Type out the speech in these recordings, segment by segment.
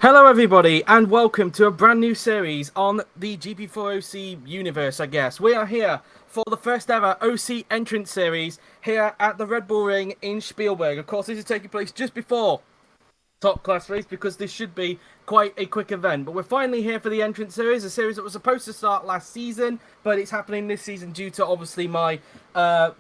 Hello, everybody, and welcome to a brand new series on the GP4OC universe, I guess. We are here for the first ever OC entrance series here at the Red Bull Ring in Spielberg. Of course, this is taking place just before top class race because this should be quite a quick event, but we're finally here for the entrance series, a series that was supposed to start last season, but it's happening this season due to obviously my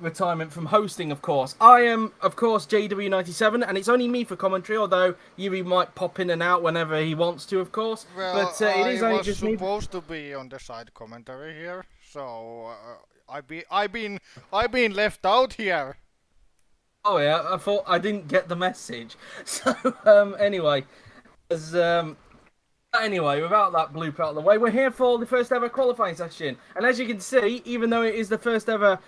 retirement from hosting. Of course, I am of course JW97, and it's only me for commentary, although Yuri might pop in and out whenever he wants to, of course. Well, But it is I only was just me. supposed to be on the side commentary here, so I've been left out here. Oh yeah, I thought I didn't get the message. So anyway, as anyway, without that bloop out of the way, we're here for the first ever qualifying session. And as you can see, even though it is the first ever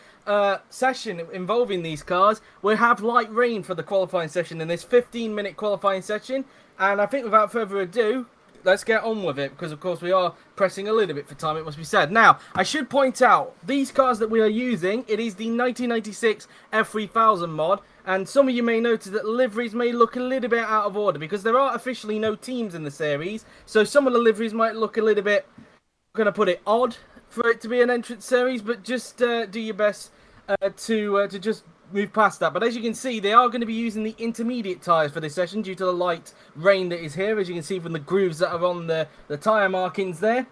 session involving these cars, we have light rain for the qualifying session in this 15-minute qualifying session. And I think without further ado, let's get on with it, because of course we are pressing a little bit for time, it must be said. Now, I should point out, these cars that we are using, it is the 1996 F3000 mod, and some of you may notice that liveries may look a little bit out of order, because there are officially no teams in the series, so some of the liveries might look a little bit, I'm going to put it odd, for it to be an entrance series, but just do your best to just move past that. But as you can see, they are going to be using the intermediate tyres for this session due to the light rain that is here, as you can see from the grooves that are on the tyre markings there.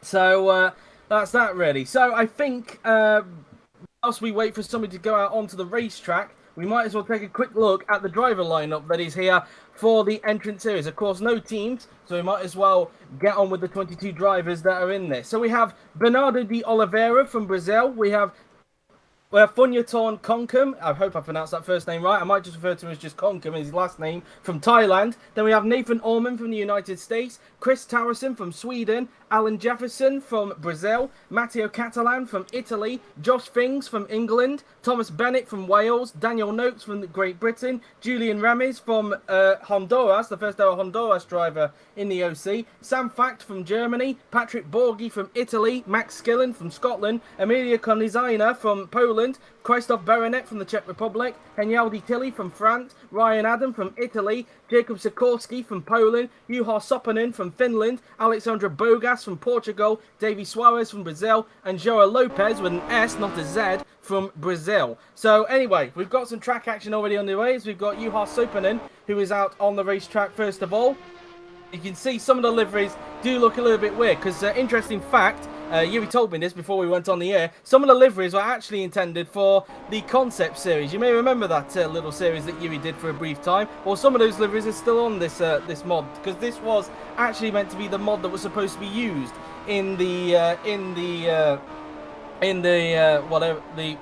So that's that really. So I think whilst we wait for somebody to go out onto the racetrack, we might as well take a quick look at the driver lineup that is here for the entrance series. Of course, no teams, so we might as well get on with the 22 drivers that are in this. So we have Bernardo de Oliveira from Brazil. We have Funyatorn Konkum, I hope I pronounced that first name right. I might just refer to him as just Konkum, his last name, from Thailand. Then we have Nathan Orman from the United States, Chris Tarrison from Sweden, Alan Jefferson from Brazil, Matteo Catalan from Italy, Josh Fings from England, Thomas Bennett from Wales, Daniel Noakes from Great Britain, Julian Ramis from Honduras, the first ever Honduras driver in the OC, Sam Fact from Germany, Patrick Borghi from Italy, Max Skillen from Scotland, Emilia Konizina from Poland, Krzysztof Berenet from the Czech Republic, Henyaldi Tilly from France, Ryan Adam from Italy, Jacob Sikorski from Poland, Juha Sopanen from Finland, Alexandra Bogas from Portugal, Davy Suarez from Brazil, and Joa Lopez with an S, not a Z, from Brazil. So anyway, we've got some track action already on the way. So we've got Juha Sopanen, who is out on the racetrack first of all. You can see some of the liveries do look a little bit weird, because interesting fact, Yuri told me this before we went on the air, some of the liveries were actually intended for the concept series. You may remember that little series that Yuri did for a brief time. Well, some of those liveries are still on this this mod, because this was actually meant to be the mod that was supposed to be used in the whatever the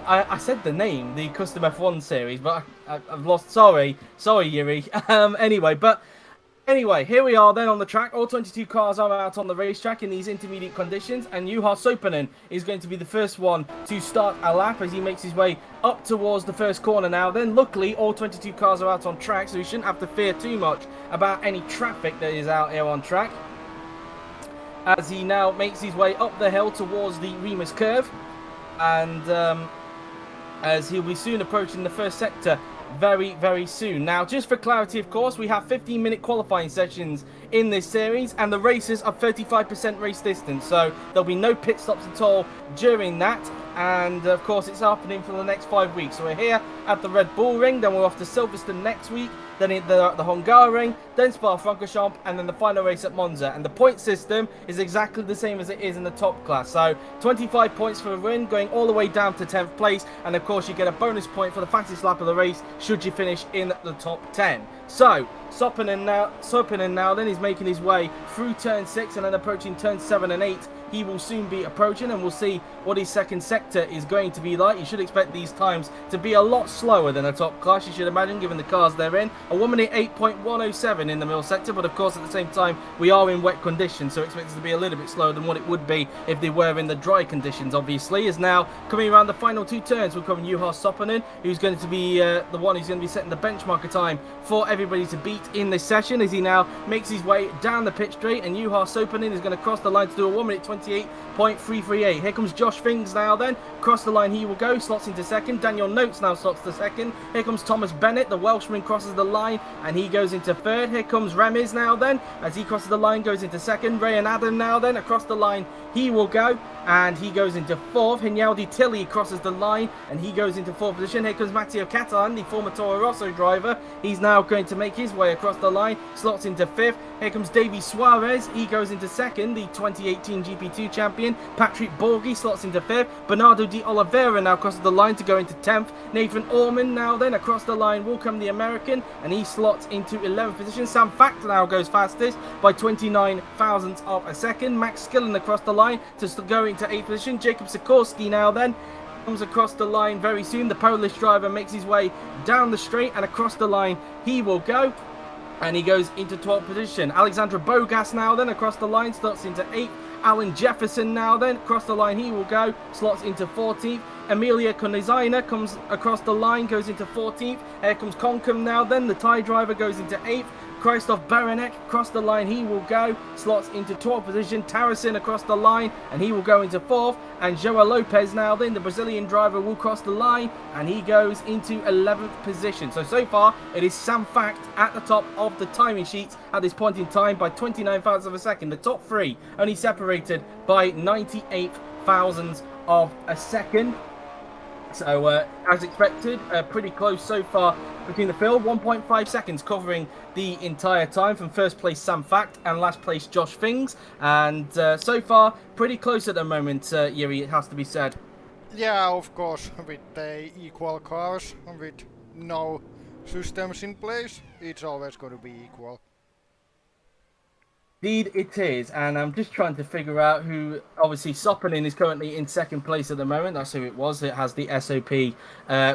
I said the name, the Custom F1 series, but I've lost. Sorry Yuri. Anyway, here we are then on the track. All 22 cars are out on the racetrack in these intermediate conditions, and Juha Sopanen is going to be the first one to start a lap as he makes his way up towards the first corner now. Then luckily, all 22 cars are out on track, so we shouldn't have to fear too much about any traffic that is out here on track, as he now makes his way up the hill towards the Remus curve, and as he'll be soon approaching the first sector very, very soon. Now, just for clarity, of course, we have 15-minute qualifying sessions in this series, and the races are 35% race distance, so there'll be no pit stops at all during that. And of course, it's happening for the next 5 weeks. So we're here at the Red Bull Ring, then we're off to Silverstone next week, then the Hungaroring, then Spa-Francorchamps, and then the final race at Monza. And the point system is exactly the same as it is in the top class. So 25 points for a win, going all the way down to 10th place. And of course, you get a bonus point for the fastest lap of the race should you finish in the top 10. So Sopanen now then is making his way through turn 6 and then approaching turn 7 and 8. He will soon be approaching, and we'll see what his second sector is going to be like. You should expect these times to be a lot slower than a top class, you should imagine, given the cars they're in. A 1 minute 8.107 in the middle sector, but of course at the same time we are in wet conditions, so expect it to be a little bit slower than what it would be if they were in the dry conditions, obviously. Is now coming around the final 2 turns, we're coming Juha Sopanen, who's going to be the one who's going to be setting the benchmark time for everybody to beat in this session, as he now makes his way down the pit straight, and Juha Sopanen is going to cross the line to do a 1 minute 28.338. Here comes Josh Fings now then. Across the line he will go, slots into second. Daniel Notes now slots to second. Here comes Thomas Bennett, the Welshman, crosses the line and he goes into third. Here comes Remiz now then, as he crosses the line, goes into second. Ray and Adam now then, across the line he will go and he goes into fourth. Hinyaldi Tilly crosses the line and he goes into fourth position. Here comes Matteo Catalan, the former Toro Rosso driver. He's now going to make his way across the line, slots into fifth. Here comes Davy Suarez, he goes into second. The 2018 GP2 champion. Patrick Borghi slots into fifth. Bernardo de Oliveira now crosses the line to go into 10th. Nathan Orman now then across the line will come the American and he slots into 11th position. Sam Factor now goes fastest by 29 thousandths of a second. Max Skillen across the line to go into 8th position. Jacob Sikorski now then comes across the line very soon. The Polish driver makes his way down the straight and across the line he will go. And he goes into 12th position. Alexandra Bogas now then across the line, slots into 8th. Alan Jefferson now then, across the line he will go, slots into 14th. Emilia Konezaina comes across the line, goes into 14th. Here comes Concom now then, the Thai driver goes into 8th. Christoph Baranek across the line he will go, slots into 12th position. Tarasin across the line and he will go into 4th. And Joao Lopez now then, the Brazilian driver, will cross the line and he goes into 11th position. So far it is Sam Fact at the top of the timing sheets at this point in time by 29 thousandths of a second. The top three only separated by 98 thousandths of a second. So, as expected, pretty close so far between the field. 1.5 seconds covering the entire time from first place Sam Fact and last place Josh Fings. And so far, pretty close at the moment, Yuri, it has to be said. Yeah, of course, with the equal cars, with no systems in place, it's always going to be equal. Indeed it is, and I'm just trying to figure out who. Obviously Soppanen is currently in second place at the moment. That's who it was. It has the SOP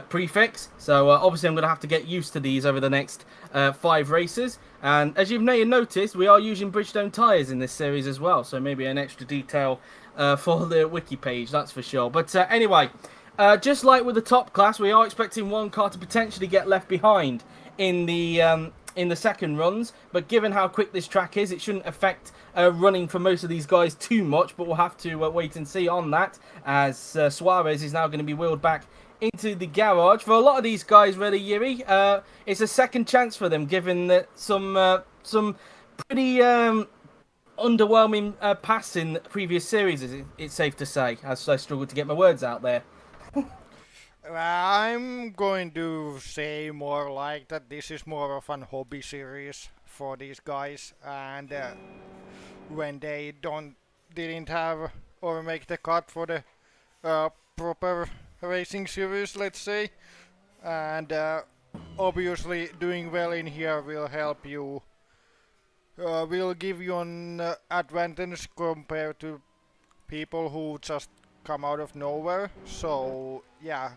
prefix, so obviously I'm going to have to get used to these over the next 5 races. And as you've noticed, we are using Bridgestone tyres in this series as well, so maybe an extra detail for the wiki page, that's for sure. But anyway, just like with the top class, we are expecting one car to potentially get left behind in the second runs, but given how quick this track is, it shouldn't affect running for most of these guys too much, but we'll have to wait and see on that, as Suarez is now going to be wheeled back into the garage. For a lot of these guys, really, Yuri, it's a second chance for them, given that some pretty underwhelming past in previous series, it's safe to say, as I struggle to get my words out there. I'm going to say more like that this is more of an hobby series for these guys, and when they didn't have or make the cut for the proper racing series, let's say, and obviously doing well in here will help you, will give you an advantage compared to people who just come out of nowhere. So yeah,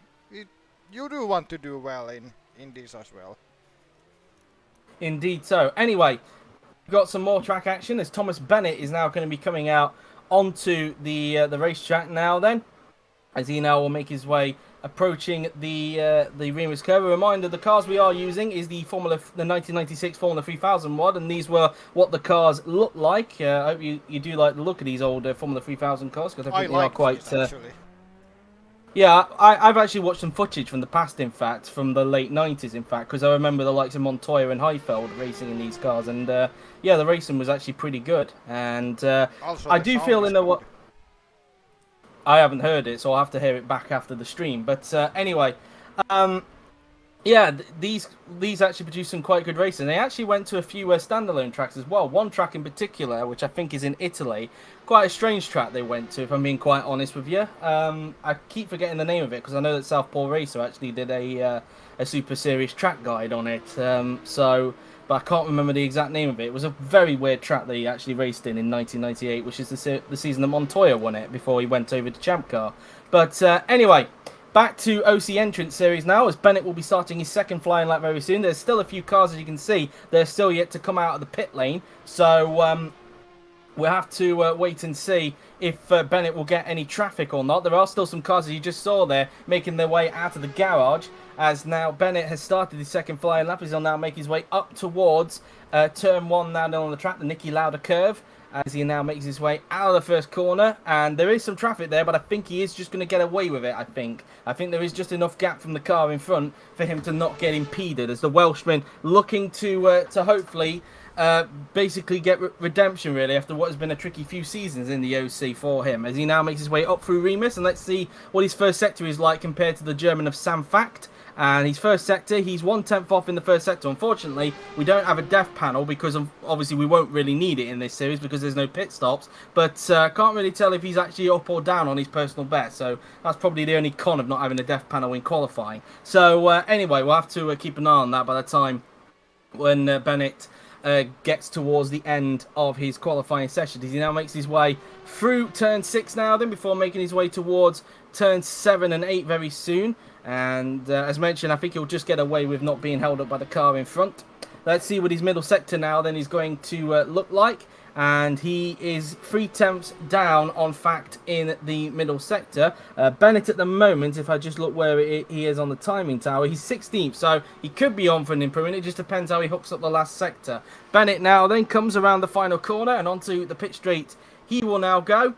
you do want to do well in this as well. Indeed so. Anyway, we've got some more track action as Thomas Bennett is now going to be coming out onto the racetrack now then, as he now will make his way approaching the Remus curve. A reminder, the cars we are using is the 1996 Formula 3000 mod, and these were what the cars look like. I hope you do like the look of these old Formula 3000 cars, because I think they are quite... actually. Yeah, I've actually watched some footage from the past, in fact, from the late 90s, in fact, because I remember the likes of Montoya and Heifeld racing in these cars, and yeah, the racing was actually pretty good. And I do feel in the... I haven't heard it, so I'll have to hear it back after the stream. But anyway, yeah, these actually produced some quite good racing. They actually went to a few standalone tracks as well. One track in particular, which I think is in Italy, quite a strange track they went to, if I'm being quite honest with you. I keep forgetting the name of it, because I know that Southpaw Racer actually did a Super Series track guide on it. But I can't remember the exact name of it. It was a very weird track that he actually raced in 1998, which is the season that Montoya won it before he went over to Champ Car. But anyway, back to OC Entrance Series now, as Bennett will be starting his second flying lap very soon. There's still a few cars, as you can see, that are still yet to come out of the pit lane. So we'll have to wait and see if Bennett will get any traffic or not. There are still some cars, as you just saw there, making their way out of the garage, as now Bennett has started his second flying lap. He'll now make his way up towards turn 1 now on the track, the Nicky Lauda curve. as he now makes his way out of the first corner. And there is some traffic there, but I think he is just going to get away with it, I think there is just enough gap from the car in front for him to not get impeded, as the Welshman looking to hopefully basically get redemption, really, after what has been a tricky few seasons in the OC for him, as he now makes his way up through Remus. And let's see what his first sector is like compared to the German of Sam Fact. And his first sector, he's 1/10 off in the first sector. Unfortunately, we don't have a death panel because obviously we won't really need it in this series because there's no pit stops. But can't really tell if he's actually up or down on his personal best. So that's probably the only con of not having a death panel in qualifying. So anyway, we'll have to keep an eye on that by the time when Bennett gets towards the end of his qualifying session. He now makes his way through turn 6 now, then, before making his way towards turn 7 and 8 very soon. And as mentioned, I think he'll just get away with not being held up by the car in front. Let's see what his middle sector now then is going to look like. And he is 3/10 down on Fact in the middle sector. Bennett at the moment, if I just look where he is on the timing tower, he's 16th, so he could be on for an improvement. It just depends how he hooks up the last sector. Bennett now then comes around the final corner and onto the pit straight. He will now go.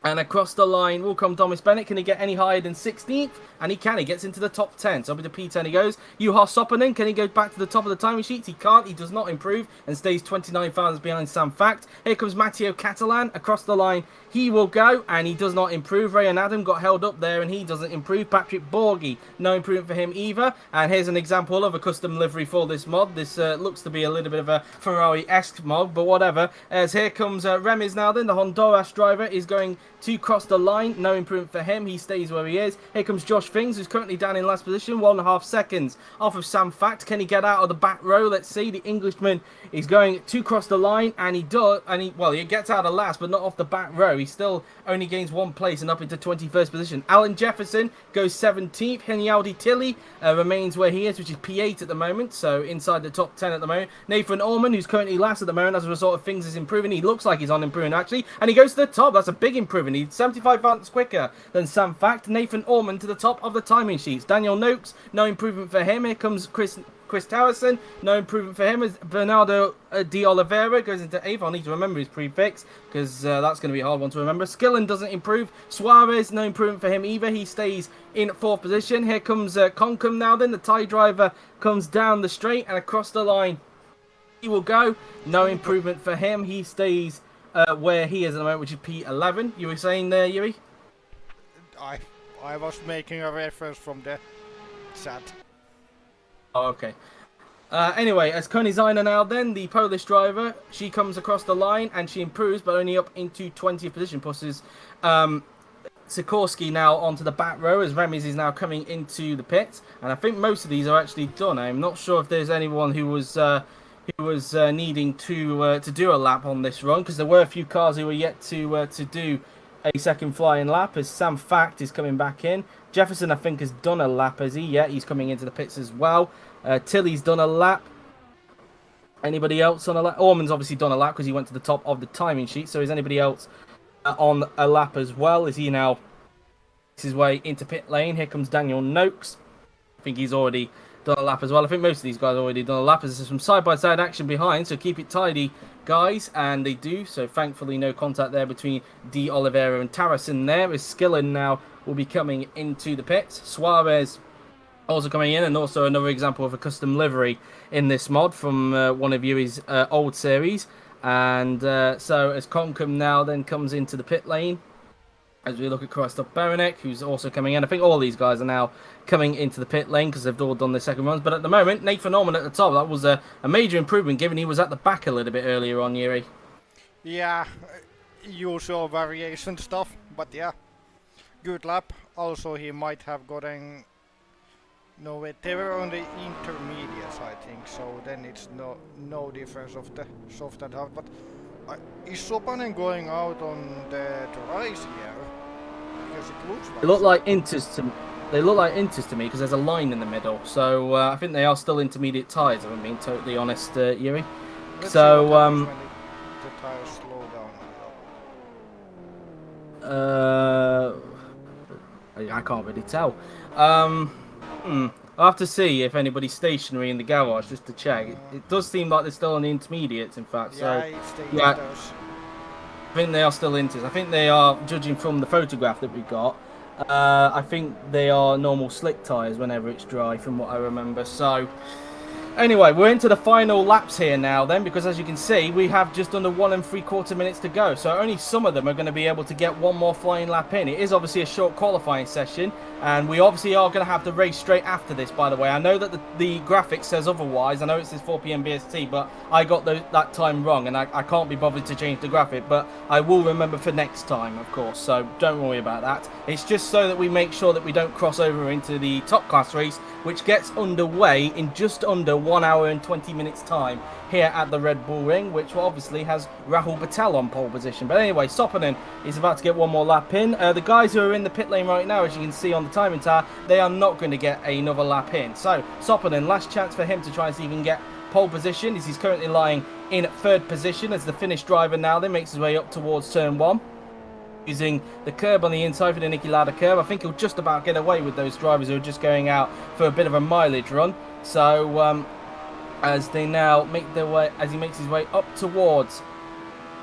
And across the line will come Thomas Bennett. Can he get any higher than 16th? And he can. He gets into the top 10. So up into P10 he goes. Juha Soppanen, can he go back to the top of the timing sheets? He can't. He does not improve and stays 29 thousandths behind Sam Fact. Here comes Matteo Catalan. Across the line he will go. And he does not improve. Ray and Adam got held up there and he doesn't improve. Patrick Borghi, no improvement for him either. And here's an example of a custom livery for this mod. This looks to be a little bit of a Ferrari-esque mod, but whatever. As here comes Remis now then. The Honduras driver is going to cross the line. No improvement for him. He stays where he is. Here comes Josh Fings, who's currently down in last position. 1.5 seconds off of Sam Fact. Can he get out of the back row? Let's see. The Englishman is going to cross the line, and he does. And he gets out of last, but not off the back row. He still only gains 1 place and up into 21st position. Alan Jefferson goes 17th. Henyaldi Tilly remains where he is, which is P8 at the moment, so inside the top 10 at the moment. Nathan Orman, who's currently last at the moment as a result of Things is improving. He looks like he's on improving actually, and he goes to the top. That's a big improvement. He's 75 thousandths quicker than Sam Fact. Nathan Orman to the top of the timing sheets. Daniel Noakes, no improvement for him. Here comes Chris Towerson, no improvement for him, as Bernardo de Oliveira goes into 8th. I'll need to remember his prefix because that's going to be a hard one to remember. Skillen doesn't improve. Suarez, no improvement for him either. He stays in 4th position. Here comes Concom now then. The Thai driver comes down the straight and across the line he will go. No improvement for him. He stays where he is at the moment, which is P11. You were saying there, Yuri? I was making a reference from the chat. Oh, okay. Anyway, as Konizaina now then, the Polish driver, she comes across the line and she improves, but only up into 20th position. Pushes Sikorsky now onto the back row as Remis is now coming into the pit. And I think most of these are actually done. I'm not sure if there's anyone who was needing to do a lap on this run, because there were a few cars who were yet to do a second flying lap, as Sam Fact is coming back in. Jefferson, I think, has done a lap, has he? Yeah, he's coming into the pits as well. Tilly's done a lap. Anybody else on a lap? Orman's obviously done a lap because he went to the top of the timing sheet. So is anybody else on a lap as well? Is he now makes his way into pit lane? Here comes Daniel Noakes. I think he's already done a lap as well. I think most of these guys have already done a lap, as there's some side-by-side action behind, so keep it tidy, guys, and they do. So thankfully no contact there between De Oliveira and Tarrison there, as Skillen now will be coming into the pits. Suarez also coming in, and also another example of a custom livery in this mod from one of Yuri's old series. And so as Concom now then comes into the pit lane, as we look at Christoph Beranek, who's also coming in. I think all these guys are now coming into the pit lane because they've all done their second runs. But at the moment, Nathan Norman at the top. That was a major improvement, given he was at the back a little bit earlier on, Yuri. Yeah, usual variation stuff, but yeah, good lap. Also, he might have gotten... No, wait, they were on the intermediates, I think, so then it's no difference of the soft and hard. But is Sopanen going out on the dries here? Because it looks like... They look like inters to... They look like inters to me because there's a line in the middle. So I think they are still intermediate tyres, if I'm being totally honest, Yuri. Let's so, see what happens when the tyres slow down. I can't really tell. I'll have to see if anybody's stationary in the garage just to check. It does seem like they're still on the intermediates, in fact. Yeah, So, it's the yeah. inters. I think they are still inters. I think they are, judging from the photograph that we got, I think they are normal slick tyres whenever it's dry, from what I remember. So, anyway, we're into the final laps here now then, because as you can see, we have just under 1 3/4 minutes to go. So only some of them are going to be able to get one more flying lap in. It is obviously a short qualifying session, and we obviously are going to have the race straight after this, by the way. I know that the graphic says otherwise. I know it says 4 p.m. BST, but I got that time wrong, and I can't be bothered to change the graphic, but I will remember for next time, of course, so don't worry about that. It's just so that we make sure that we don't cross over into the top class race, which gets underway in just under 1 hour and 20 minutes time here at the Red Bull Ring, which obviously has Rahul Patel on pole position. But anyway, Sopanen is about to get one more lap in. The guys who are in the pit lane right now, as you can see on the timing tower, they are not going to get another lap in. So Sopanen, last chance for him to try and see if he can get pole position, as he's currently lying in 3rd position as the Finnish driver now then makes his way up towards turn 1. Using the curb on the inside for the Niki Lauda curb. I think he'll just about get away with those drivers who are just going out for a bit of a mileage run. So as they now make their way, as he makes his way up towards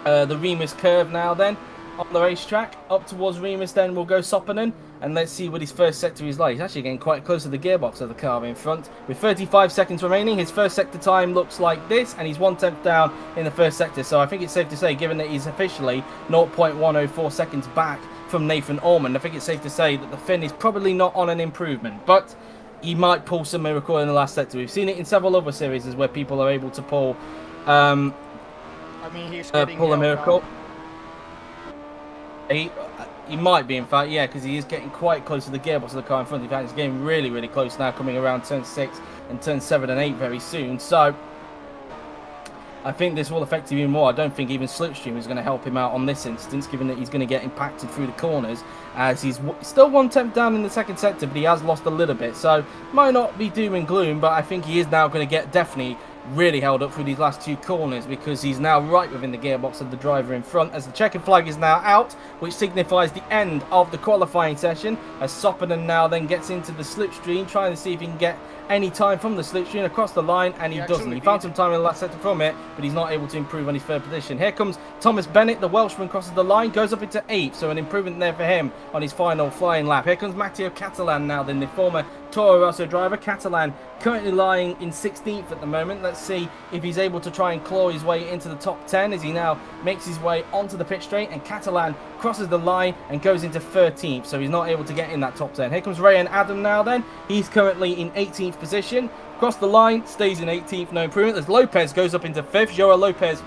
the Remus curve now then on the racetrack, up towards Remus then will go Sopanen, and let's see what his first sector is like. He's actually getting quite close to the gearbox of the car in front. With 35 seconds remaining, his first sector time looks like this, and he's 1/10 down in the first sector. So I think it's safe to say, given that he's officially 0.104 seconds back from Nathan Ormond, I think it's safe to say that the Finn is probably not on an improvement, but he might pull some miracle in the last sector. We've seen it in several other series where people are able to pull I mean, he's getting pull a miracle. up. He might be, in fact, yeah, because he is getting quite close to the gearbox of the car in front. In fact, he's getting really, really close now, coming around turn 6 and turn 7 and 8 very soon. So I think this will affect him even more. I don't think even Slipstream is going to help him out on this instance, given that he's going to get impacted through the corners, as he's still 1/10 down in the second sector, but he has lost a little bit. So might not be doom and gloom, but I think he is now going to get definitely really held up through these last 2 corners, because he's now right within the gearbox of the driver in front, as the checkered flag is now out, which signifies the end of the qualifying session, as Sopanen now then gets into the slipstream, trying to see if he can get any time from the slipstream across the line, and he doesn't. He found some time in the last sector from it, but he's not able to improve on his 3rd position. Here comes Thomas Bennett, the Welshman, crosses the line, goes up into 8th, so an improvement there for him on his final flying lap. Here comes Matteo Catalan now then, the former Toro Rosso driver. Catalan currently lying in 16th at the moment. Let's see if he's able to try and claw his way into the top 10 as he now makes his way onto the pit straight, and Catalan crosses the line and goes into 13th, so he's not able to get in that top 10. Here comes Ray and Adam now then. He's currently in 18th position. Across the line, stays in 18th, no improvement. As Lopez goes up into 5th. Joao Lopez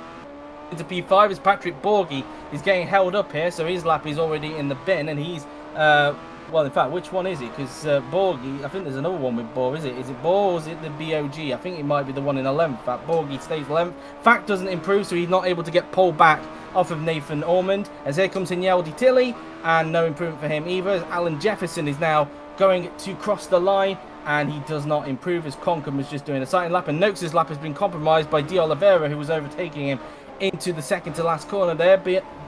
into P5 as Patrick Borghi is getting held up here, so his lap is already in the bin, and he's well, in fact, which one is it? Because Borghi, I think there's another one with Bor, is it? Is it Bor or is it the BOG? I think it might be the one in 11th. In fact, Borghi stays 11th. Fact doesn't improve, so he's not able to get pulled back off of Nathan Ormond. As here comes Inyaldi Tilly, and no improvement for him either. As Alan Jefferson is now going to cross the line, and he does not improve, as Conkham was just doing a sighting lap, and Noakes' lap has been compromised by De Oliveira, who was overtaking him into the second to last corner there.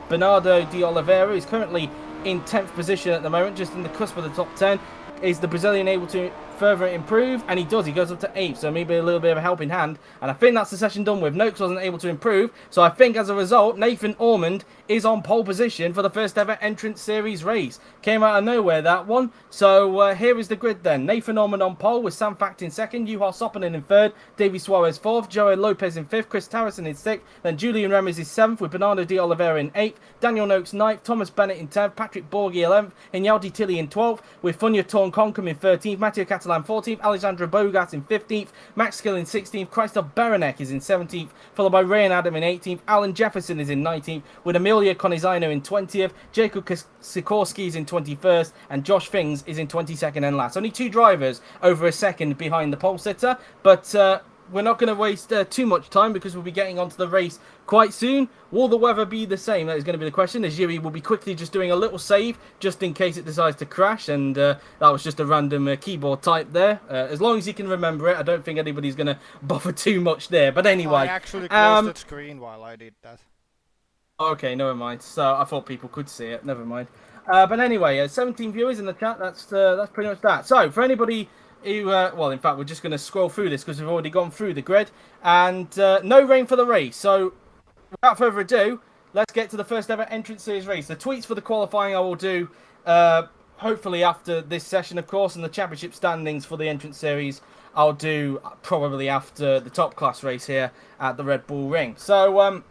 Bernardo De Oliveira is currently in 10th position at the moment, just in the cusp of the top 10. Is the Brazilian able to further improve? And he does. He goes up to 8th, so maybe a little bit of a helping hand. And I think that's the session done with. Noakes wasn't able to improve, so I think as a result, Nathan Ormond is on pole position for the first ever Entrance Series race. Came out of nowhere, that one. So here is the grid then. Nathan Ormond on pole, with Sam Fact in 2nd, Juha Sopanen in 3rd, Davy Suarez 4th, Joey Lopez in 5th, Chris Tarrison in 6th, then Julian Remes is 7th, with Bernardo De Oliveira in 8th, Daniel Noakes 9th, Thomas Bennett in 10th, Patrick Borghi 11th, Inyaldi Tilly in 12th, with Funya Torn Conkham in 13th, Matteo Catalan 14th, Alexandra Bogat in 15th, Max Skill in 16th, Christoph Berenek is in 17th, followed by Ray and Adam in 18th, Alan Jefferson is in 19th, with Emilia Conizino in 20th, Jacob Sikorsky is in 21st, and Josh Fings is in 22nd and last. Only 2 drivers over a second behind the pole sitter, but we're not going to waste too much time, because we'll be getting onto the race quite soon. Will the weather be the same? That is going to be the question, as Yuri will be quickly just doing a little save just in case it decides to crash, and that was just a random keyboard type there. As long as you can remember it, I don't think anybody's going to buffer too much there. But anyway, I actually closed the screen while I did that. Okay, never mind. So I thought people could see it. Never mind. But anyway, 17 viewers in the chat. That's pretty much that. So for anybody who, well, in fact, we're just going to scroll through this because we've already gone through the grid, and no rain for the race. So without further ado, let's get to the first ever entrance series race. The tweets for the qualifying I will do hopefully after this session, of course, and the championship standings for the entrance series I'll do probably after the top class race here at the Red Bull Ring. So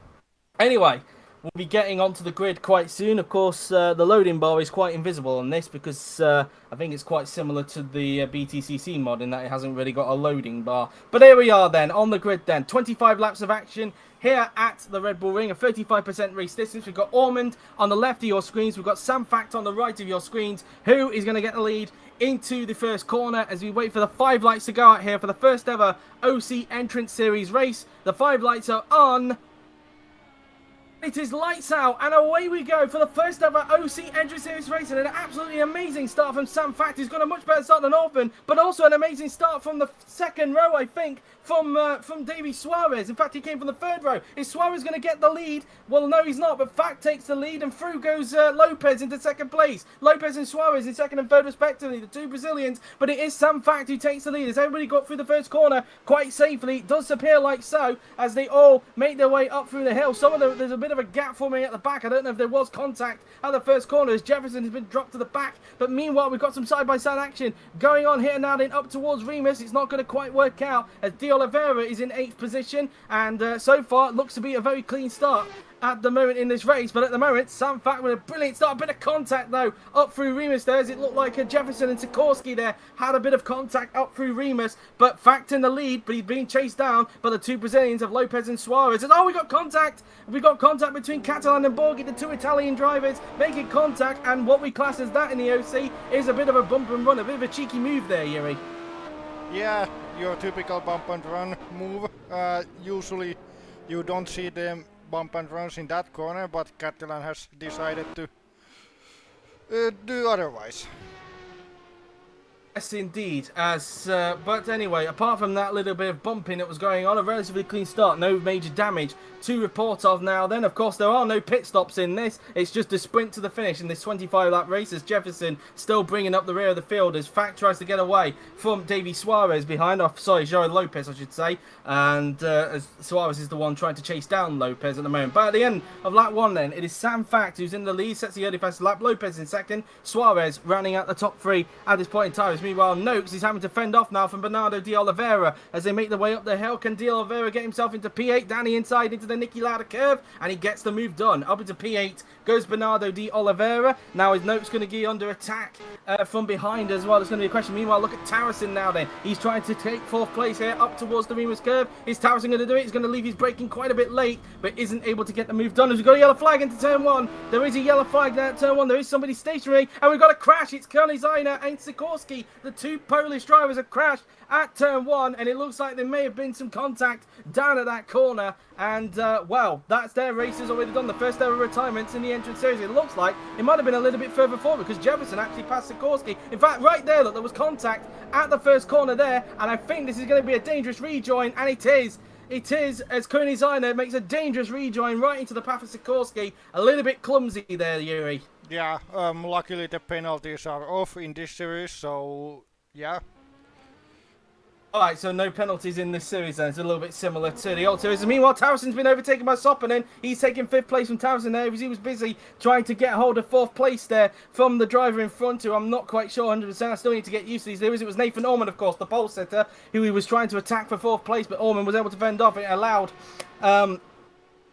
anyway, we'll be getting onto the grid quite soon. Of course, the loading bar is quite invisible on this because I think it's quite similar to the BTCC mod in that it hasn't really got a loading bar. But here we are then, on the grid then. 25 laps of action here at the Red Bull Ring, a 35% race distance. We've got Ormond on the left of your screens. We've got Sam Fact on the right of your screens, who is going to get the lead into the first corner as we wait for the 5 lights to go out here for the first ever OC Entrance Series race. The 5 lights are on. It is lights out, and away we go for the first ever OC Entry Series race, and an absolutely amazing start from Sam Fact. He's got a much better start than Orphan, but also an amazing start from the second row, I think, from Davy Suarez. In fact, he came from the third row. Is Suarez going to get the lead? Well, no, he's not, but Fact takes the lead, and through goes Lopez into second place. Lopez and Suarez in second and third, respectively, the two Brazilians, but it is Sam Fact who takes the lead. As everybody got through the first corner quite safely, it does appear like so, as they all make their way up through the hill. Some of them, there's a bit of a gap forming at the back. I don't know if there was contact at the first corner as Jefferson has been dropped to the back, but meanwhile we've got some side-by-side action going on here now, then up towards Remus. It's not going to quite work out as De Oliveira is in 8th position, and so far it looks to be a very clean start at the moment in this race. But at the moment, Sam Fact with a brilliant start. A bit of contact though up through Remus there, as it looked like Jefferson and Sikorsky there had a bit of contact up through Remus, but Fact in the lead, but he's being chased down by the two Brazilians of Lopez and Suarez. And oh, we got contact between Catalan and Borghi, the two Italian drivers making contact, and what we class as that in the OC is a bit of a bump and run, a bit of a cheeky move there, Yuri. Yeah, your typical bump and run move. Usually you don't see them bump and runs in that corner, but Catalan has decided to do otherwise. Yes, indeed. But anyway, apart from that little bit of bumping that was going on, a relatively clean start, no major damage to report of now. Then, of course, there are no pit stops in this. It's just a sprint to the finish in this 25-lap race, as Jefferson still bringing up the rear of the field as Fact tries to get away from Davy Suarez behind. João Lopez, I should say. And as Suarez is the one trying to chase down Lopez at the moment. But at the end of lap 1, then, it is Sam Fact who's in the lead, sets the early fast lap. Lopez in second. Suarez rounding out the top 3 at this point in time. Meanwhile, Noakes is having to fend off now from Bernardo de Oliveira as they make their way up the hill. Can de Oliveira get himself into P8? Danny inside into the Nicky Lauda curve, and he gets the move done. Up into P8 goes Bernardo de Oliveira. Now is Noakes going to get under attack from behind as well? It's going to be a question. Meanwhile, look at Tarrison now then. He's trying to take 4th place here up towards the Remus curve. Is Tarrison going to do it? He's going to leave his braking quite a bit late, but isn't able to get the move done. As we've got a yellow flag into turn 1. There is a yellow flag there at turn 1. There is somebody stationary, and we've got a crash. It's Colonel Zaina and Sikorsky, the two Polish drivers, have crashed at turn 1, and it looks like there may have been some contact down at that corner. And well, that's their races already done. The first ever retirements in the entrance series. It looks like it might have been a little bit further forward because Jefferson actually passed Sikorsky. In fact, right there, look, there was contact at the first corner there, and I think this is going to be a dangerous rejoin, and it is. It is, as Koenigsegger makes a dangerous rejoin right into the path of Sikorsky. A little bit clumsy there, Yuri. Yeah, luckily the penalties are off in this series, so yeah. Alright, so no penalties in this series then. It's a little bit similar to the old series. Meanwhile, Tarrison's been overtaken by Soppinen. He's taking 5th place from Tarrison there because he was busy trying to get hold of 4th place there from the driver in front, who I'm not quite sure 100%. I still need to get used to these series. It was Nathan Orman, of course, the pole sitter, who he was trying to attack for 4th place, but Orman was able to fend off. It allowed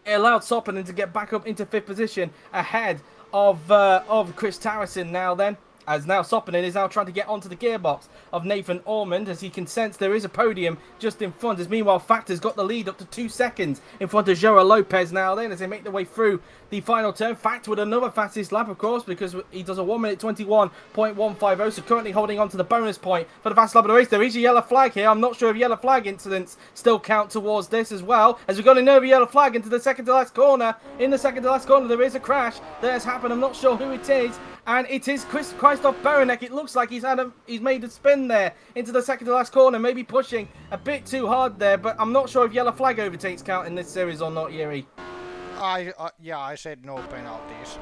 Soppinen to get back up into 5th position ahead of Chris Tarrison now then. As now Soppinen is now trying to get onto the gearbox of Nathan Ormond, as he can sense there is a podium just in front. As meanwhile, Factor's got the lead up to 2 seconds in front of João Lopez now then, as they make their way through the final turn. Factor with another fastest lap, of course, because he does a 1:21.150, so currently holding on to the bonus point for the fastest lap of the race. There is a yellow flag here. I'm not sure if yellow flag incidents still count towards this as well, as we've got another yellow flag into the second to last corner. In the second to last corner, there is a crash that has happened. I'm not sure who it is, and it is Christoph Baranek. It looks like he's made a spin there into the second to last corner, maybe pushing a bit too hard there, but I'm not sure if yellow flag overtakes count in this series or not, Yuri. Yeah, I said no penalties.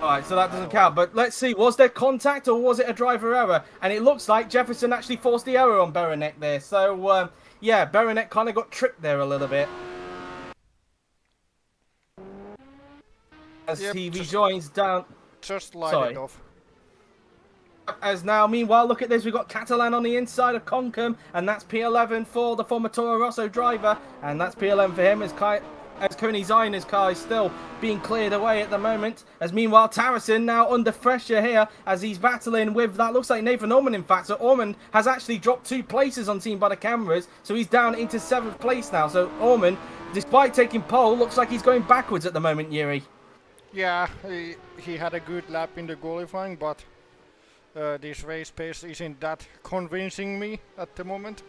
Alright, so that doesn't count, but let's see, was there contact or was it a driver error? And it looks like Jefferson actually forced the error on Baranek there, so yeah, Baranek kind of got tricked there a little bit. as Yep, he rejoins down. just light it Sorry. off. As now, meanwhile, look at this. We've got Catalan on the inside of Concom, and that's P11 for the former Toro Rosso driver, and that's P11 for him as Coney Zainer's car is still being cleared away at the moment. As meanwhile, Tarrison now under pressure here as he's battling with that looks like Nathan Ormond. In fact, so Ormond has actually dropped 2 places on seen by the cameras, so he's down into 7th place now. So Ormond, despite taking pole, looks like he's going backwards at the moment, Yuri. Yeah, he had a good lap in the qualifying, but this race pace isn't that convincing me at the moment.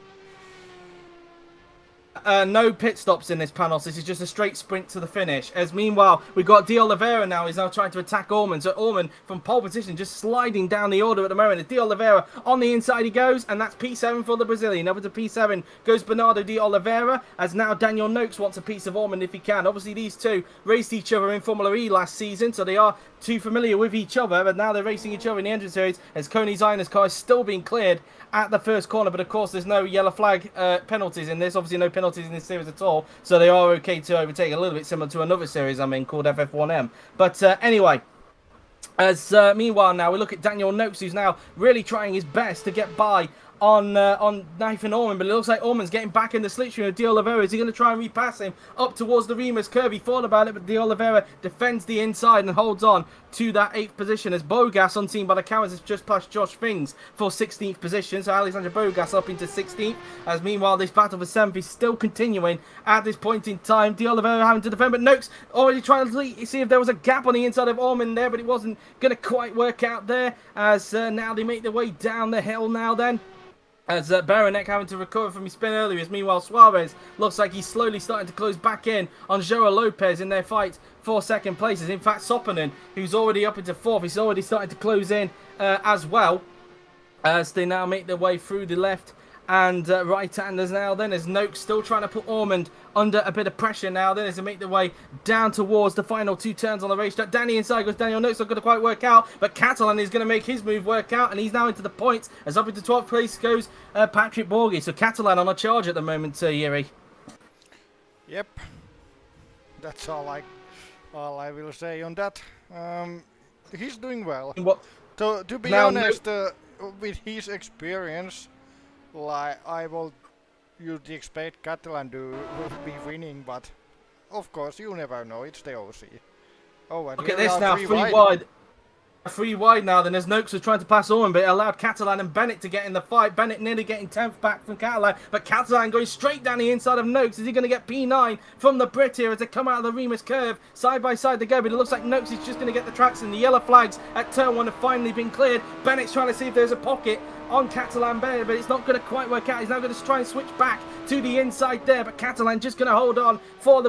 No pit stops in this panel, so this is just a straight sprint to the finish. As meanwhile, we've got De Oliveira now. He's now trying to attack Ormond. So Ormond from pole position just sliding down the order at the moment. As De Oliveira on the inside he goes, and that's P7 for the Brazilian. Over to P7 goes Bernardo De Oliveira, as now Daniel Noakes wants a piece of Ormond if he can. Obviously, these two raced each other in Formula E last season, so they are too familiar with each other, but now they're racing each other in the engine series as Coney Zainer's car is still being cleared at the first corner, but of course there's no yellow flag penalties in this. Obviously no penalties in this series at all, so they are okay to overtake, a little bit similar to another series I'm in called FF1M. But anyway, as meanwhile now we look at Daniel Noakes, who's now really trying his best to get by on Nathan Ormond, but it looks like Ormond's getting back in the slipstream of De Oliveira. Is he going to try and repass him up towards the Remus curve? He thought about it, but De Oliveira defends the inside and holds on to that 8th position as Bogas, unseen by the cameras, has just passed Josh Fings for 16th position. So Alexander Bogas up into 16th, as meanwhile this battle for 7th is still continuing at this point in time. De Oliveira having to defend, but Noakes already trying to see if there was a gap on the inside of Ormond there, but it wasn't going to quite work out there, as now they make their way down the hill now then. As Baranek having to recover from his spin earlier. As meanwhile Suarez looks like he's slowly starting to close back in on Joao Lopez in their fight for 2nd places. In fact, Sopanen, who's already up into 4th, he's already starting to close in as well, as they now make their way through the left and right-handers now then, as Noakes still trying to put Ormond under a bit of pressure now then, as they make their way down towards the final 2 turns on the racetrack. Danny inside goes Daniel Noakes, not going to quite work out, but Catalan is going to make his move work out, and he's now into the points, as up into 12th place goes Patrick Borghi. So Catalan on a charge at the moment, Yuri. Yep, that's all I will say on that. He's doing well. What? To be Now, honest, with his experience, you'd expect Catalan to be winning, but of course you never know. It's the OC. Oh, and Look here at we this are now, 3 free wide. 3 wide now then, as Noakes was trying to pass Ormond, but it allowed Catalan and Bennett to get in the fight. Bennett nearly getting 10th back from Catalan, but Catalan going straight down the inside of Noakes. Is he going to get P9 from the Brit here as they come out of the Remus curve? Side by side they go, but it looks like Noakes is just going to get the tracks, and the yellow flags at turn 1 have finally been cleared. Bennett's trying to see if there's a pocket on Catalan Bennett, but it's not going to quite work out. He's now going to try and switch back to the inside there, but Catalan just going to hold on for the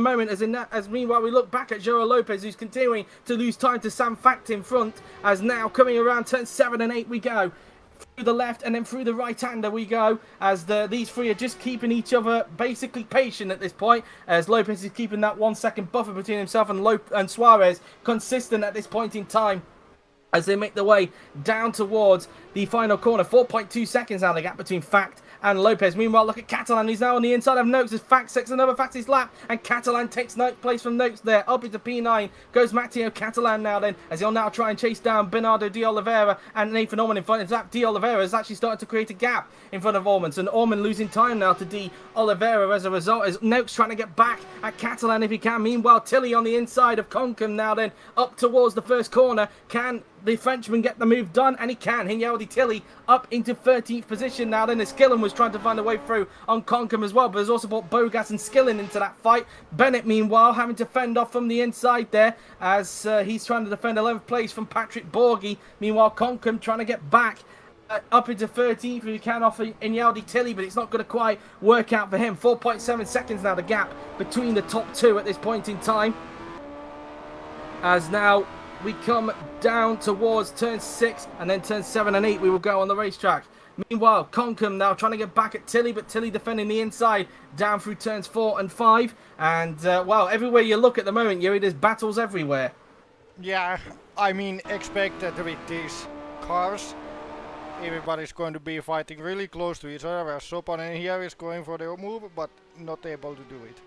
moment, as meanwhile we look back at Joao Lopez, who's continuing to lose time to Sam Fact in front, as now coming around turn 7 and 8 we go. Through the left and then through the right-hander we go, as these 3 are just keeping each other basically patient at this point, as Lopez is keeping that 1 second buffer between himself and Suarez consistent at this point in time, as they make their way down towards the final corner. 4.2 seconds now the gap between Fact and Lopez. Meanwhile, look at Catalan. He's now on the inside of Noakes as Fact takes another fastest lap, and Catalan takes 9th place from Noakes there. Up into P9 goes Matteo Catalan now then, as he'll now try and chase down Bernardo De Oliveira and Nathan Ormond in front. In fact, De Oliveira has actually started to create a gap in front of Ormond, and Ormond losing time now to De Oliveira as a result, as Noakes trying to get back at Catalan if he can. Meanwhile, Tilly on the inside of Concom now then, up towards the first corner. Can the Frenchman get the move done? And he can. Hinyaldi Tilly up into 13th position now then, as Skillen was trying to find a way through on Concom as well, but has also brought Bogas and Skillen into that fight. Bennett meanwhile having to fend off from the inside there, as he's trying to defend 11th place from Patrick Borghi. Meanwhile Concom trying to get back up into 13th if he can off Inyaldi Tilly, but it's not going to quite work out for him. 4.7 seconds now the gap between the top 2 at this point in time, as now we come down towards turn 6 and then turn 7 and 8 we will go on the racetrack. Meanwhile, Concom now trying to get back at Tilly, but Tilly defending the inside down through turns 4 and 5. And, wow, everywhere you look at the moment, Yuri, there's battles everywhere. Yeah, I mean, expected with these cars. Everybody's going to be fighting really close to each other, where Sopanen here is going for the move, but not able to do it.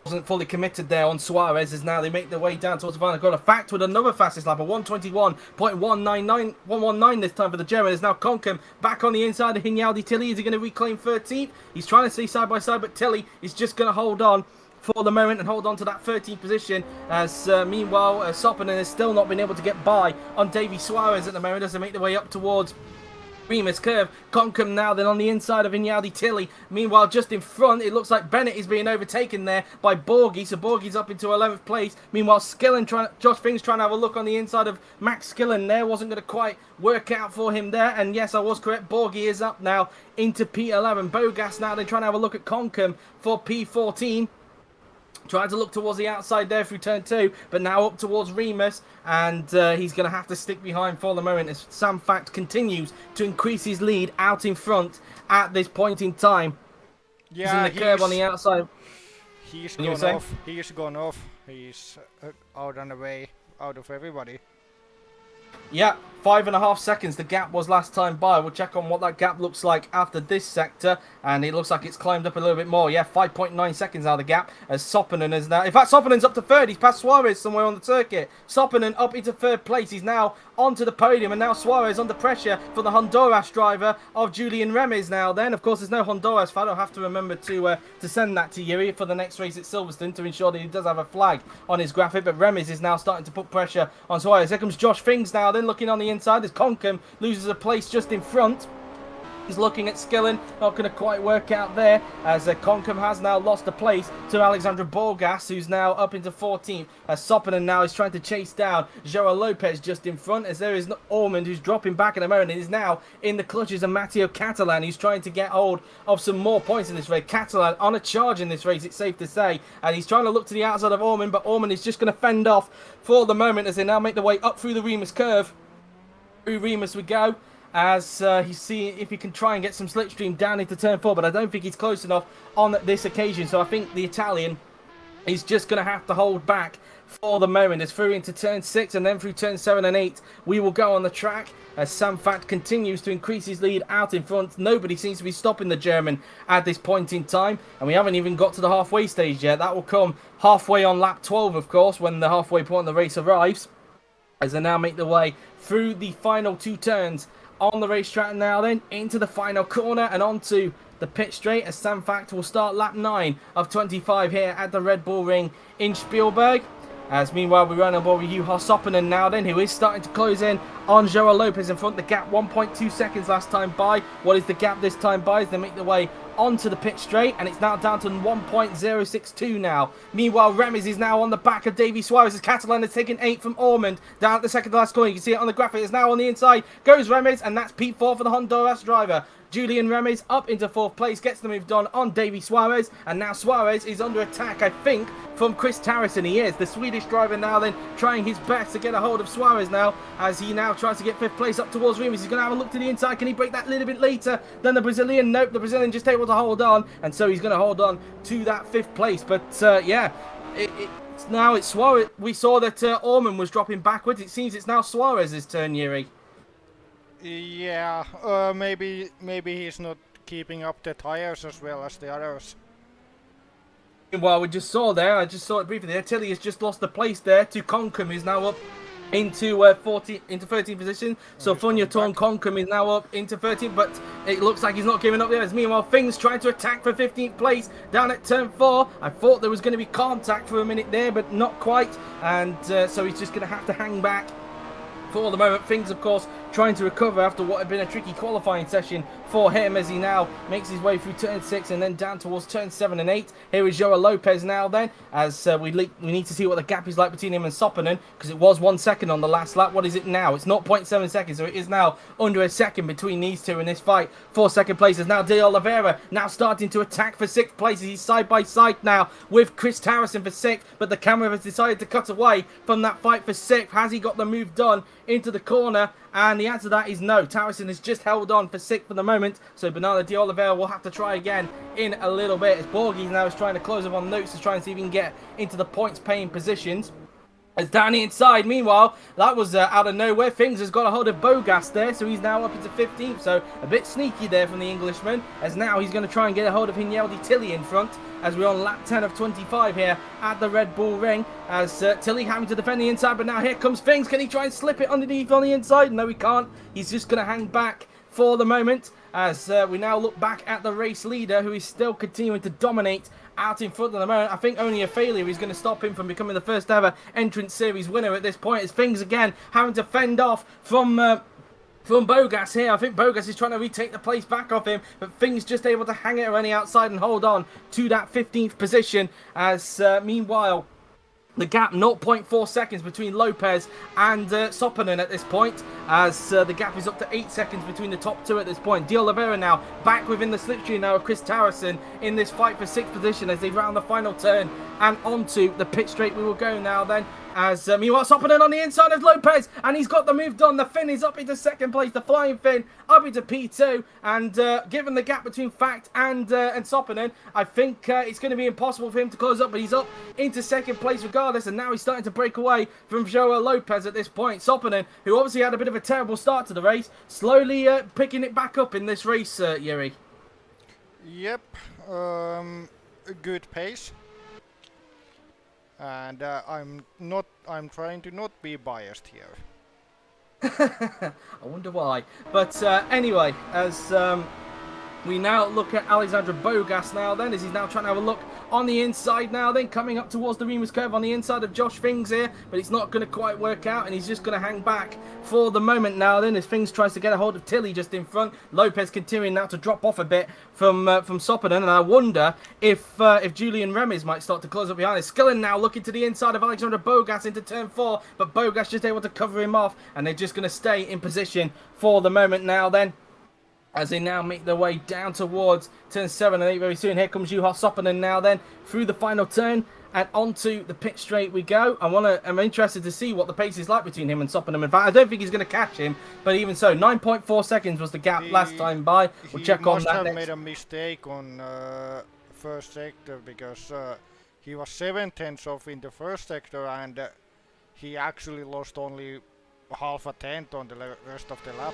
wasn't fully committed there on Suarez as now they make their way down towards the final corner. Fact with another fastest lap, a 121.119 this time for the German. Is now Konkam back on the inside of Hinaldi. Tilly, is he going to reclaim 13th? He's trying to stay side by side, but Tilly is just going to hold on for the moment and hold on to that 13th position as meanwhile Soppinen has still not been able to get by on Davy Suarez at the moment as they make their way up towards Remus curve. Konkam now then on the inside of Inyaldi Tilly. Meanwhile, just in front, it looks like Bennett is being overtaken there by Borgie. So Borgie's up into 11th place. Meanwhile, Josh Fing's trying to have a look on the inside of Max Skillen there. Wasn't going to quite work out for him there. And yes, I was correct. Borgie is up now into P11. Bogas now then trying to have a look at Konkam for P14. Tried to look towards the outside there through turn 2, but now up towards Remus, and he's going to have to stick behind for the moment as Sam Fact continues to increase his lead out in front at this point in time. Yeah, he's in the curve on the outside. He's gone off. He's gone off. He's out and away, out of everybody. Yeah, 5.5 seconds the gap was last time by. We'll check on what that gap looks like after this sector, and it looks like it's climbed up a little bit more. Yeah, 5.9 seconds now the gap as Soppinen is now. In fact, Soppinen's up to third. He's passed Suarez somewhere on the circuit. Soppinen up into third place. He's now onto the podium, and now Suarez under pressure for the Honduras driver of Julian Remes now. Then, of course, there's no Honduras fan. I'll have to remember to send that to Yuri for the next race at Silverstone to ensure that he does have a flag on his graphic. But Remes is now starting to put pressure on Suarez. Here comes Josh Fings now. Then looking on the inside as Konkam loses a place just in front. He's looking at Skillen, not going to quite work out there as Konkam has now lost a place to Alexandra Borgas, who's now up into 14th. As Soppinen now is trying to chase down Joao Lopez just in front, as there is Ormond who's dropping back at the moment and is now in the clutches of Matteo Catalan, who's trying to get hold of some more points in this race. Catalan on a charge in this race, it's safe to say, and he's trying to look to the outside of Ormond, but Ormond is just going to fend off for the moment as they now make their way up through the Remus curve. Through Remus we go, as he's seeing if he can try and get some slipstream down into turn 4, but I don't think he's close enough on this occasion. So I think the Italian is just going to have to hold back for the moment. As through into turn 6 and then through turn 7 and 8, we will go on the track as Sam Fact continues to increase his lead out in front. Nobody seems to be stopping the German at this point in time, and we haven't even got to the halfway stage yet. That will come halfway on lap 12, of course, when the halfway point of the race arrives, as they now make their way through the final 2 turns on the racetrack now then into the final corner and onto the pit straight as Sam Fact will start lap 9 of 25 here at the Red Bull Ring in Spielberg. As meanwhile we run on board with Juha Soppinen now then, who is starting to close in on Joao Lopez in front. The gap 1.2 seconds last time by. What is the gap this time by as they make their way onto the pit straight, and it's now down to 1.062 now. Meanwhile, Remes is now on the back of Davy Suarez as Catalan has taken 8 from Ormond down at the second to last corner. You can see it on the graphic. It's now on the inside. Goes Remes, and that's P4 for the Honduras driver. Julian Remes up into 4th place, gets the move done on Davy Suarez, and now Suarez is under attack, I think, from Chris Tarrison. He is. The Swedish driver now then trying his best to get a hold of Suarez now, as he now tries to get 5th place up towards Remes. He's going to have a look to the inside. Can he break that a little bit later than the Brazilian? Nope, the Brazilian just able to hold on, and so he's going to hold on to that 5th place. But yeah, it's Suarez. We saw that Ormond was dropping backwards. It seems it's now Suarez's turn, Yuri. Yeah, maybe he's not keeping up the tires as well as the others. Well, we just saw there, I just saw it briefly there, Tilly has just lost a place there to Konkam, who's now up into 13th position. So Funya Torn Konkam is now up into 13th, but it looks like he's not giving up there. As meanwhile, Things trying to attack for 15th place down at turn 4. I thought there was going to be contact for a minute there, but not quite. And so he's just going to have to hang back for the moment. Things, of course, trying to recover after what had been a tricky qualifying session for him as he now makes his way through turn 6 and then down towards turn 7 and 8. Here is Joao Lopez now then, as we need to see what the gap is like between him and Soppinen, because it was 1 second on the last lap. What is it now? It's 0.7 seconds, so it is now under a second between these two in this fight for second place. Is now De Oliveira now starting to attack for 6th place. He's side by side now with Chris Tarrison for 6th, but the camera has decided to cut away from that fight for 6th. Has he got the move done into the corner? And the answer to that is no. Tarrison has just held on for 6th for the moment, so Bernardo De Oliveira will have to try again in a little bit, as Borges now is trying to close up on notes to try and see if he can get into the points paying positions. As down the inside, meanwhile, that was out of nowhere. Things has got a hold of Bogas there, so he's now up into 15th. So a bit sneaky there from the Englishman, as now he's going to try and get a hold of Ignaldi Tilly in front, as we're on lap 10 of 25 here at the Red Bull Ring. As Tilly having to defend the inside, but now here comes Things. Can he try and slip it underneath on the inside? No, he can't. He's just going to hang back for the moment, as we now look back at the race leader, who is still continuing to dominate out in front at the moment. I think only a failure is going to stop him from becoming the first ever entrance series winner at this point, as Things again having to fend off from Bogas here. I think Bogas is trying to retake the place back off him, but Things just able to hang it around the outside and hold on to that 15th position, as meanwhile the gap 0.4 seconds between Lopez and Soppinen at this point, as the gap is up to 8 seconds between the top two at this point. De Oliveira now back within the slipstream now of Chris Tarrison in this fight for 6th position as they round the final turn and onto the pit straight we will go now then. As meanwhile, Soppinen on the inside of Lopez, and he's got the move done. The Finn is up into 2nd place, the Flying Finn up into P2, and given the gap between Fact and Soppinen, I think it's going to be impossible for him to close up, but he's up into 2nd place regardless, and now he's starting to break away from Joao Lopez at this point. Soppinen, who obviously had a bit of a terrible start to the race, slowly picking it back up in this race, Yuri. Yep, a good pace. And I'm trying to not be biased here. I wonder why. But anyway, as we now look at Alexander Bogas now then, as he's now trying to have a look on the inside now then, coming up towards the Remus curve on the inside of Josh Things here, but it's not going to quite work out, and he's just going to hang back for the moment now then, as Things tries to get a hold of Tilly just in front. Lopez continuing now to drop off a bit from Soppinen, and I wonder if Julian Remes might start to close up behind us. Skillen now looking to the inside of Alexander Bogas into turn 4, but Bogas just able to cover him off, and they're just going to stay in position for the moment now then, as they now make their way down towards turn 7 and 8 very soon. Here comes Juha Soppinen now then through the final turn and onto the pit straight we go. I'm interested to see what the pace is like between him and Soppinen. In fact, I don't think he's going to catch him, but even so, 9.4 seconds was the gap last time by. We'll check on that He must have next. made a mistake on first sector, because he was 7/10 off in the first sector, and he actually lost only half a tenth on the rest of the lap.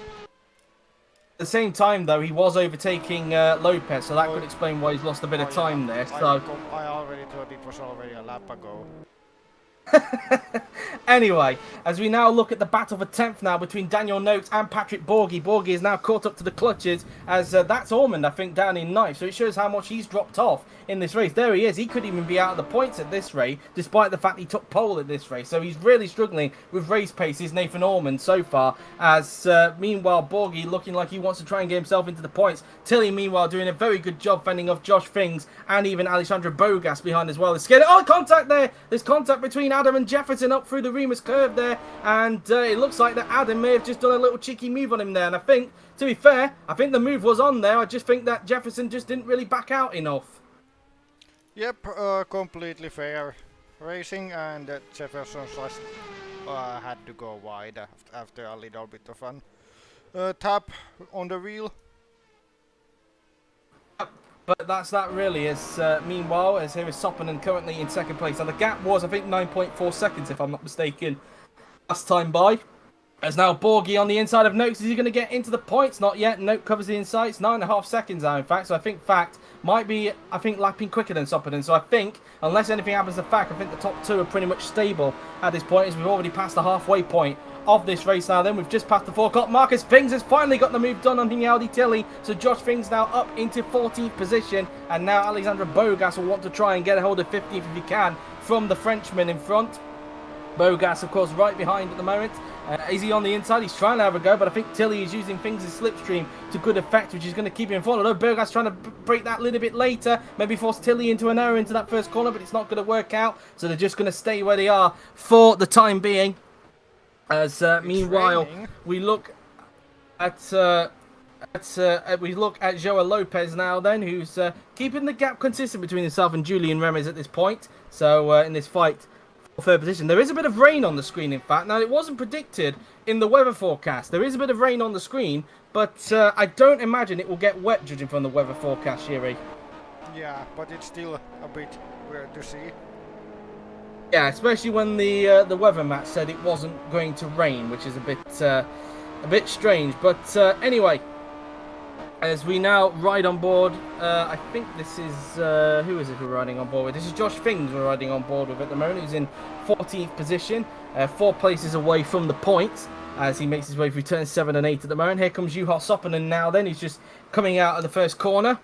At the same time, though, he was overtaking Lopez, so that could explain why he's lost a bit of time there. So I already thought it was already a lap ago. Anyway, as we now look at the battle for 10th now between Daniel Noakes and Patrick Borghi. Borghi is now caught up to the clutches, as that's Ormond, I think, down in 9th. So it shows how much he's dropped off in this race. There he is. He could even be out of the points at this race, despite the fact he took pole at this race. So he's really struggling with race paces, Nathan Ormond, so far. As meanwhile, Borghi looking like he wants to try and get himself into the points. Tilly, meanwhile, doing a very good job fending off Josh Things and even Alexandra Bogas behind as well. Oh, contact there. There's contact between Adam and Jefferson up through the Remus curve there, and it looks like that Adam may have just done a little cheeky move on him there, and I think, to be fair, I think the move was on there. I just think that Jefferson just didn't really back out enough. Yep, completely fair racing, and Jefferson just had to go wide after a little bit of fun. Tap on the wheel. But that's that really. As meanwhile, as here is Soppinen currently in 2nd place. Now the gap was, I think, 9.4 seconds, if I'm not mistaken, last time by. As now Borghi on the inside of Noakes. Is he going to get into the points? Not yet. Noakes covers the inside. It's 9.5 seconds now, in fact. So I think Fact might be, lapping quicker than Soppinen. So I think, unless anything happens to Fact, I think the top two are pretty much stable at this point, as we've already passed the halfway point of this race now. Then we've just passed the 4 o'clock mark, as Things has finally got the move done on Ignaldi Tilly. So Josh Things now up into 14th position, and now Alexandra Bogas will want to try and get a hold of 15th if he can from the Frenchman in front. Bogas, of course, right behind at the moment. Is he on the inside? He's trying to have a go, but I think Tilly is using Things' slipstream to good effect, which is going to keep him in front. Although Bogas trying to break that a little bit later, maybe force Tilly into an error into that first corner, but it's not going to work out. So they're just going to stay where they are for the time being. As meanwhile, we look at Joao Lopez now then, who's keeping the gap consistent between himself and Julian Remes at this point. So in this fight for 3rd position, there is a bit of rain on the screen, in fact. Now, it wasn't predicted in the weather forecast. There is a bit of rain on the screen, but I don't imagine it will get wet, judging from the weather forecast, Yuri. Yeah, but it's still a bit weird to see. Yeah, especially when the weather match said it wasn't going to rain, which is a bit strange. But anyway, as we now ride on board, I think this is who is it we're riding on board with? This is Josh Fings we're riding on board with at the moment. He's in 14th position, 4 places away from the points as he makes his way through turns 7 and 8 at the moment. Here comes Juha Soppinen now. Then he's just coming out of the first corner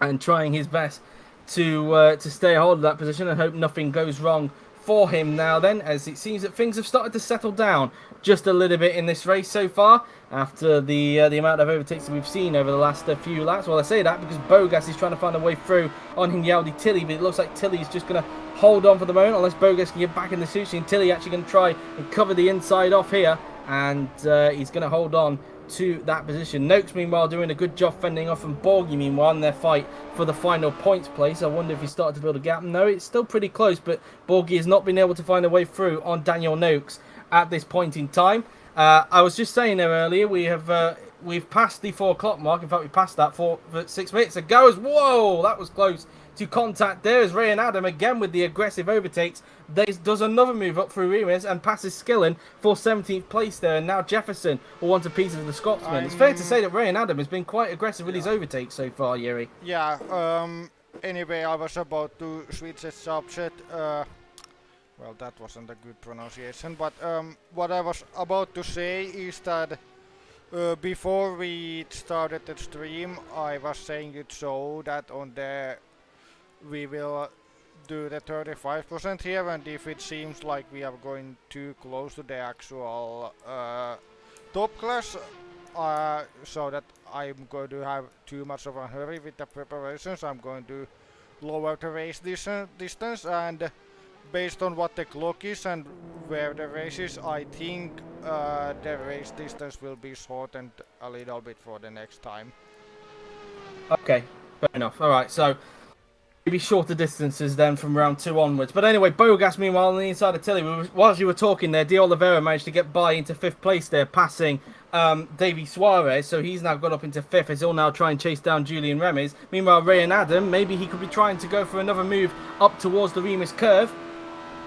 and trying his best to stay hold of that position and hope nothing goes wrong for him now then, as it seems that things have started to settle down just a little bit in this race so far after the amount of overtakes that we've seen over the last few laps. Well, I say that because Bogas is trying to find a way through on Hinyaldi Tilly, but it looks like Tilly is just going to hold on for the moment unless Bogas can get back in the suit. And Tilly actually going to try and cover the inside off here, and he's going to hold on to that position. Noakes, meanwhile, doing a good job fending off, and Borgie, meanwhile, in their fight for the final points place. I wonder if he started to build a gap. No, it's still pretty close, but Borgie has not been able to find a way through on Daniel Noakes at this point in time. I was just saying there earlier, we've passed the 4 o'clock mark. In fact, we passed that 6 minutes ago. Whoa, that was close to contact there as Ray and Adam again with the aggressive overtakes. Does another move up through Remus and passes Skillen for 17th place there. And now Jefferson will want a piece of the Scotsman. It's fair to say that Ray and Adam has been quite aggressive with his overtakes so far, Yuri. Yeah, anyway, I was about to switch the subject. Well, that wasn't a good pronunciation, but what I was about to say is that before we started the stream, I was saying it so that on the we will do the 35% here, and if it seems like we are going too close to the actual top class, so that I'm going to have too much of a hurry with the preparations, I'm going to lower the race distance, and based on what the clock is and where the race is, I think the race distance will be shortened a little bit for the next time. Okay, fair enough. All right, so maybe shorter distances then from round 2 onwards. But anyway, Bogas, meanwhile, on the inside of Tilly, whilst you were talking there, Di Oliveira managed to get by into 5th place there, passing Davy Suarez. So he's now got up into 5th as he'll now try and chase down Julian Remes. Meanwhile, Ray and Adam, maybe he could be trying to go for another move up towards the Remus curve,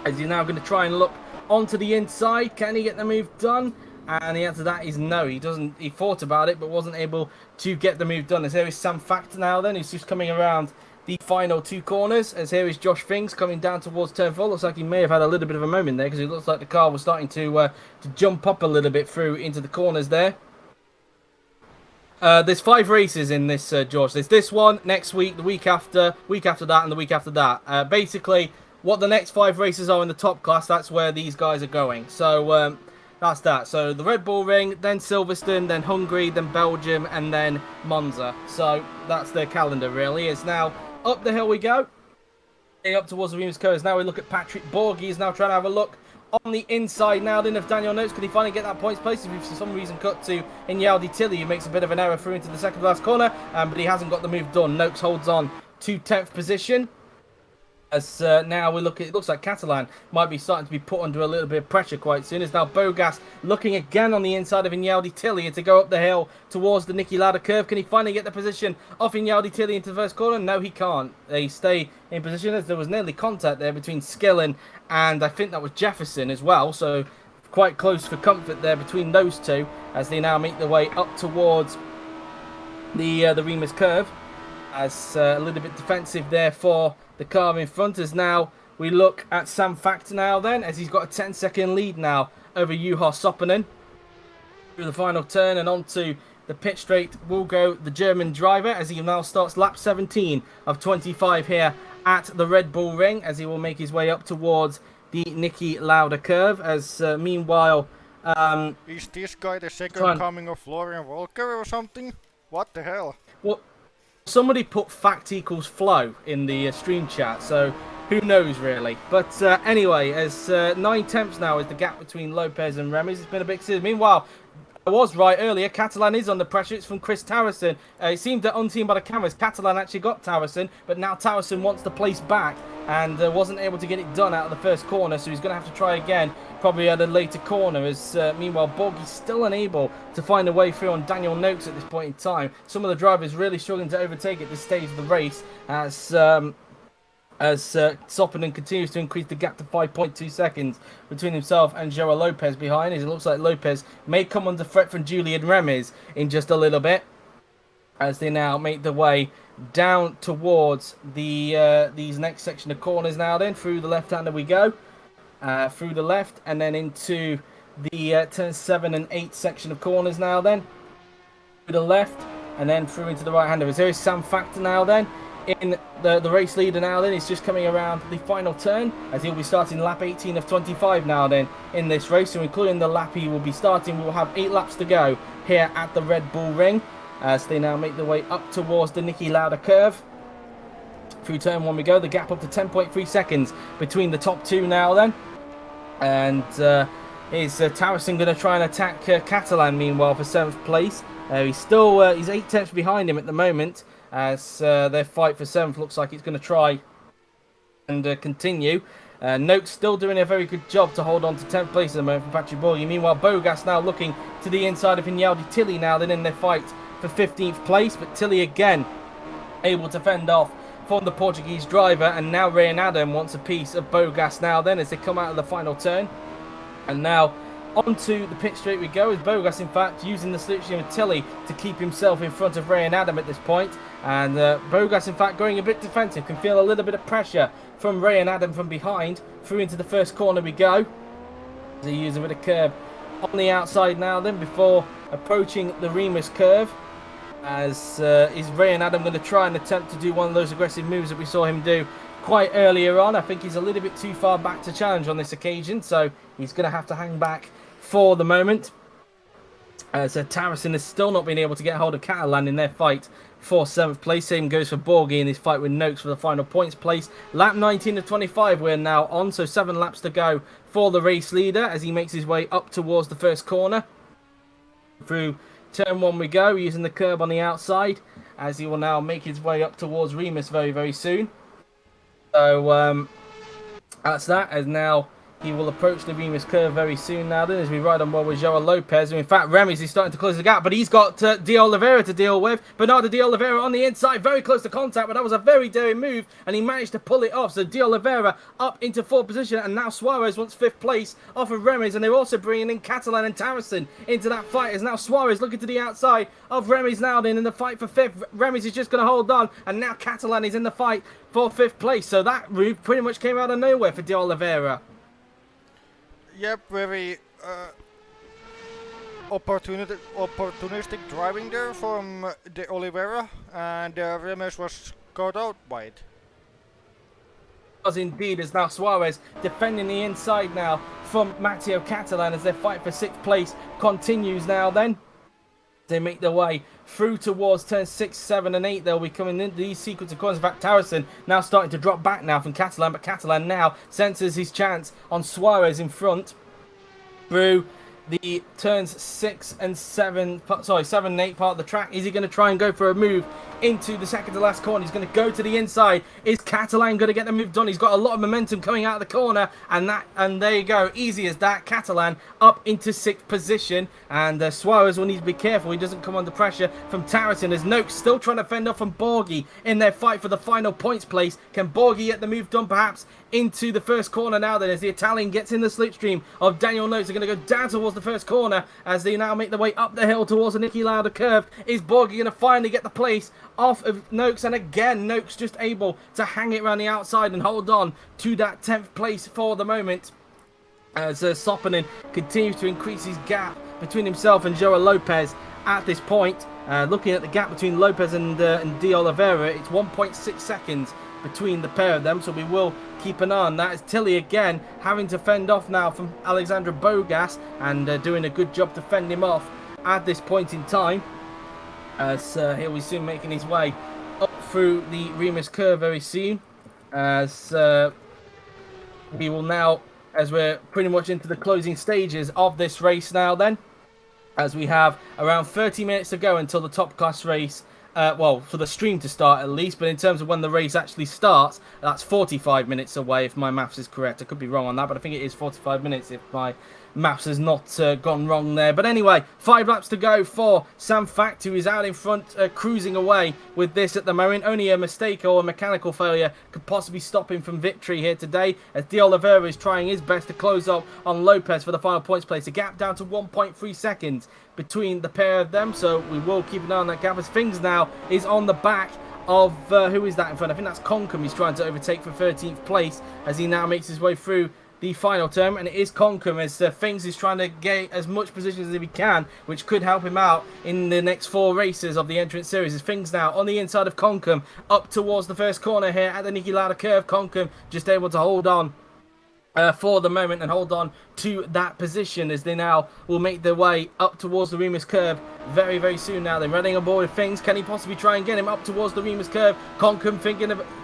as he's now going to try and look onto the inside. Can he get the move done? And the answer to that is no. He doesn't. He thought about it, but wasn't able to get the move done. As here is Sam Factor now then, who's just coming around the final 2 corners. As here is Josh Fings coming down towards turn 4. Looks like he may have had a little bit of a moment there, because it looks like the car was starting to jump up a little bit through into the corners there. There's 5 races in this, George. There's this one, next week, the week after that, and the week after that. Basically, what the next 5 races are in the top class, that's where these guys are going. So that's that. So the Red Bull Ring, then Silverstone, then Hungary, then Belgium, and then Monza. So that's their calendar, really. It's now up the hill we go. Up towards the Remus curves. Now we look at Patrick Borgie. He's now trying to have a look on the inside now then of Daniel Noakes. Could he finally get that points place? If he's for some reason cut to Inyaldi Tilly, who makes a bit of an error through into the second last corner, but he hasn't got the move done. Noakes holds on to 10th position. As now we look at, it looks like Catalan might be starting to be put under a little bit of pressure quite soon. As now Bogas looking again on the inside of Inyaldi Tilly to go up the hill towards the Nicky Lauda curve. Can he finally get the position off Inyaldi Tilly into the first corner? No, he can't. They stay in position, as there was nearly contact there between Skillen and I think that was Jefferson as well. So quite close for comfort there between those two, as they now make their way up towards the Remus curve. As a little bit defensive there for the car in front. As now we look at Sam Factor now then, as he's got a 10-second lead now over Juha Soppinen. Through the final turn and onto the pit straight will go the German driver, as he now starts lap 17 of 25 here at the Red Bull Ring, as he will make his way up towards the Nicky Lauda curve. As meanwhile... is this guy the second coming of Florian Walker or something? What the hell? Well, somebody put fact equals flow in the stream chat, so who knows really. But anyway, as 9 tenths now is the gap between Lopez and Remes. It's been a big season. Meanwhile, I was right earlier, Catalan is under pressure. It's from Chris Tarrison. It seemed that unseen by the cameras, Catalan actually got Tarrison, but now Tarrison wants the place back and wasn't able to get it done out of the first corner, so he's going to have to try again, probably at a later corner. As meanwhile, Borgie's still unable to find a way through on Daniel Noakes at this point in time. Some of the drivers really struggling to overtake at this stage of the race, as as Soppinen continues to increase the gap to 5.2 seconds between himself and Joao Lopez behind, as it looks like Lopez may come under threat from Julian Remes in just a little bit, as they now make their way down towards the these next section of corners now. Then through the left-hander we go, through the left, and then into the turn 7 and 8 section of corners now. Then through the left, and then through into the right-hander. There is Sam Factor now. Then in the race leader now. Then he's just coming around the final turn, as he'll be starting lap 18 of 25 now. Then in this race, so including the lap he will be starting, we'll have 8 laps to go here at the Red Bull Ring, as they now make their way up towards the Niki Lauda curve. Through turn 1 we go, the gap up to 10.3 seconds between the top 2 now then. And is Tarrison going to try and attack Catalan meanwhile for 7th place? He's still he's 8 tenths behind him at the moment, as their fight for 7th looks like it's going to try and continue. Noakes still doing a very good job to hold on to 10th place at the moment from Patrick Borghi. Meanwhile, Bogas now looking to the inside of Ignaldi Tilly now then in their fight for 15th place, but Tilly again able to fend off from the Portuguese driver, and now Ryan Adam wants a piece of Bogas now then as they come out of the final turn. And now onto the pit straight we go, with Bogas in fact using the slipstream of Tilly to keep himself in front of Ryan Adam at this point. And Bogas in fact going a bit defensive, can feel a little bit of pressure from Ryan Adam from behind. Through into the first corner we go, as he uses a bit of curb on the outside now then before approaching the Remus curve. As is Ryan Adam going to try and attempt to do one of those aggressive moves that we saw him do quite earlier on. I think he's a little bit too far back to challenge on this occasion, so he's going to have to hang back for the moment. So Tarrison has still not been able to get hold of Catalan in their fight for 7th place. Same goes for Borghi in his fight with Noakes for the final points place. Lap 19 of 25 we're now on, so 7 laps to go for the race leader as he makes his way up towards the first corner. Through turn 1 we go, using the curb on the outside, as he will now make his way up towards Remus very, very soon. So that's that, as now he will approach the Remus curve very soon now then, as we ride on well with Joao Lopez. And in fact, Remis is starting to close the gap, but he's got De Oliveira to deal with. Bernardo De Oliveira on the inside, very close to contact, but that was a very daring move, and he managed to pull it off. So De Oliveira up into 4th position, and now Suarez wants 5th place off of Remis, and they're also bringing in Catalan and Tarrison into that fight, as now Suarez looking to the outside of Remis now then in the fight for 5th. Remis is just going to hold on, and now Catalan is in the fight for 5th place. So that move pretty much came out of nowhere for De Oliveira. Yep, very opportunistic driving there from De Oliveira, and Remes was caught out by it. Was indeed, as now Suarez defending the inside now from Matteo Catalan as their fight for 6th place continues now then. They make their way through towards turn 6, 7 and 8. They'll be coming into these sequence of corners. In fact, Tarrison now starting to drop back now from Catalan, but Catalan now senses his chance on Suarez in front through the turns 6 and 7, sorry, 7 and 8 part of the track. Is he going to try and go for a move into the second to last corner? He's going to go to the inside. Is Catalan going to get the move done? He's got a lot of momentum coming out of the corner, and there you go, easy as that. Catalan up into 6th position, and Suarez will need to be careful he doesn't come under pressure from Tarrison, as Noakes still trying to fend off from Borghi in their fight for the final points place. Can Borghi get the move done perhaps into the first corner now then, as the Italian gets in the slipstream of Daniel Noakes? They're going to go down towards the first corner as they now make their way up the hill towards the Niki Lauda curve. Is Borghi going to finally get the place off of Noakes? And again, Noakes just able to hang it around the outside and hold on to that 10th place for the moment, as Soppinen continues to increase his gap between himself and Joao Lopez at this point. Looking at the gap between Lopez and De Oliveira, it's 1.6 seconds between the pair of them, so we will keep an eye on that. As Tilly again having to fend off now from Alexandra Bogas, and doing a good job to fend him off at this point in time, as he'll be soon making his way up through the Remus curve very soon, as we will now, as we're pretty much into the closing stages of this race now then, as we have around 30 minutes to go until the top class race, well, for the stream to start at least, but in terms of when the race actually starts, that's 45 minutes away if my maths is correct. I could be wrong on that, but I think it is 45 minutes if my maths has not gone wrong there. But anyway, 5 laps to go for Sam Fact, who is out in front, cruising away with this at the moment. Only a mistake or a mechanical failure could possibly stop him from victory here today, as De Oliveira is trying his best to close up on Lopez for the final points place. A gap down to 1.3 seconds between the pair of them, so we will keep an eye on that gap, as Things now is on the back of, who is that in front? I think that's Concom he's trying to overtake for 13th place as he now makes his way through the final term, and it is Concom as Things is trying to get as much position as he can, which could help him out in the next 4 races of the entrance series. As Things now on the inside of Concom up towards the first corner here at the Niki Lauda curve. Concom just able to hold on for the moment and hold on to that position as they now will make their way up towards the Remus curve very, very soon. Now they're running on board with Things. Can he possibly try and get him up towards the Remus curve? Concom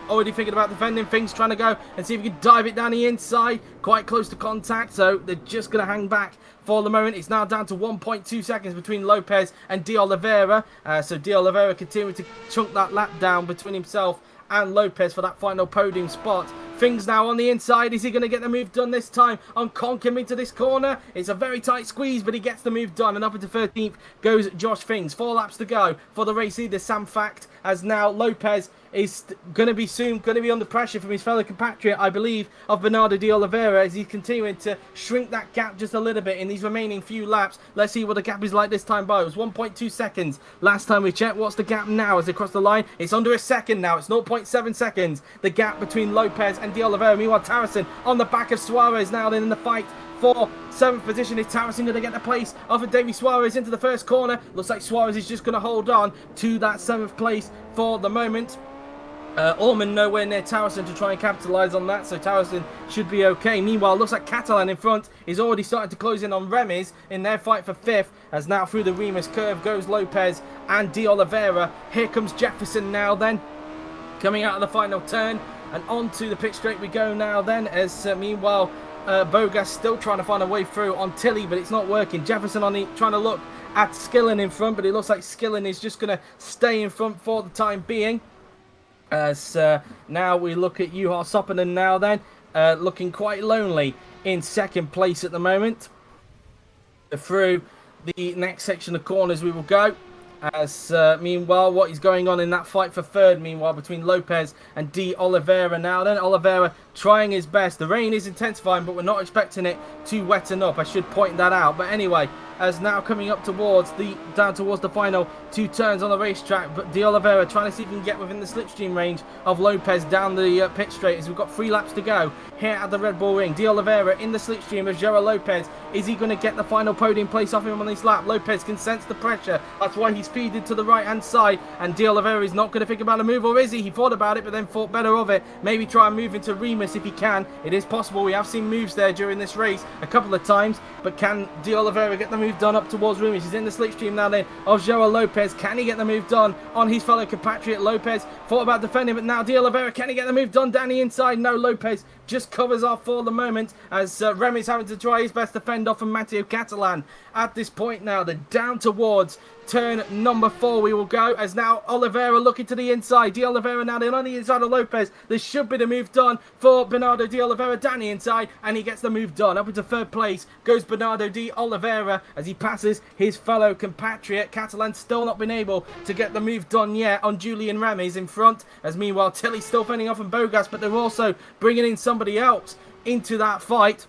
already thinking about defending. Things trying to go and see if he can dive it down the inside, quite close to contact, so they're just going to hang back for the moment. It's now down to 1.2 seconds between Lopez and De Oliveira, so De Oliveira continuing to chunk that lap down between himself and Lopez for that final podium spot. Things now on the inside. Is he going to get the move done this time on Concom into this corner? It's a very tight squeeze, but he gets the move done. And up into 13th goes Josh Things. 4 laps to go for the race leader, Sam Fact, as now Lopez is going to be under pressure from his fellow compatriot, I believe, of Bernardo De Oliveira, as he's continuing to shrink that gap just a little bit in these remaining few laps. Let's see what the gap is like this time by. It was 1.2 seconds last time we checked. What's the gap now as they cross the line? It's under a second now. It's 0.7 seconds, the gap between Lopez and De Oliveira. Meanwhile, Tarrison on the back of Suarez now then in the fight for 7th position. Is Tarrison going to get the place of Davy Suarez into the first corner? Looks like Suarez is just going to hold on to that 7th place for the moment. Orman nowhere near Tarrison to try and capitalise on that, so Tarrison should be okay. Meanwhile, looks like Catalan in front is already starting to close in on Remis in their fight for 5th, as now through the Remus curve goes Lopez and De Oliveira. Here comes Jefferson now then, coming out of the final turn, and onto the pit straight we go now then, as meanwhile Bogas still trying to find a way through on Tilly, but it's not working. Jefferson on the trying to look at Skillen in front, but it looks like Skillen is just going to stay in front for the time being. As now we look at Juha Soppinen now then, looking quite lonely in 2nd place at the moment. Through the next section of corners we will go. As meanwhile, what is going on in that fight for 3rd, meanwhile, between Lopez and De Oliveira now then. Oliveira trying his best. The rain is intensifying, but we're not expecting it to wetten up. I should point that out. But anyway, as now coming up towards down towards the final 2 turns on the racetrack, but De Oliveira trying to see if he can get within the slipstream range of Lopez down the pit straight, as we've got 3 laps to go here at the Red Bull Ring. De Oliveira in the slipstream of Joao Lopez. Is he going to get the final podium place off him on this lap? Lopez can sense the pressure. That's why he's feeded to the right hand side, and De Oliveira is not going to think about a move, or is he? He thought about it, but then thought better of it. Maybe try and move into Remus if he can. It is possible. We have seen moves there during this race a couple of times, but can De Oliveira get the move done up towards Remus? He's in the slipstream now then of Joao Lopez. Can he get the move done on his fellow compatriot Lopez? Thought about defending, but now De Oliveira, can he get the move done down the inside? No, Lopez just covers off for the moment, as Remy's having to try his best to fend off from Matteo Catalan. At this point now, they're down towards turn number 4 we will go, as now Oliveira looking to the inside. De Oliveira now then on the inside of Lopez. There should be the move done for Bernardo De Oliveira down the inside, and he gets the move done. Up into 3rd place goes Bernardo De Oliveira as he passes his fellow compatriot. Catalan still not been able to get the move done yet on Julian Remis in front, as meanwhile Tilly's still fending off on Bogas, but they're also bringing in somebody else into that fight,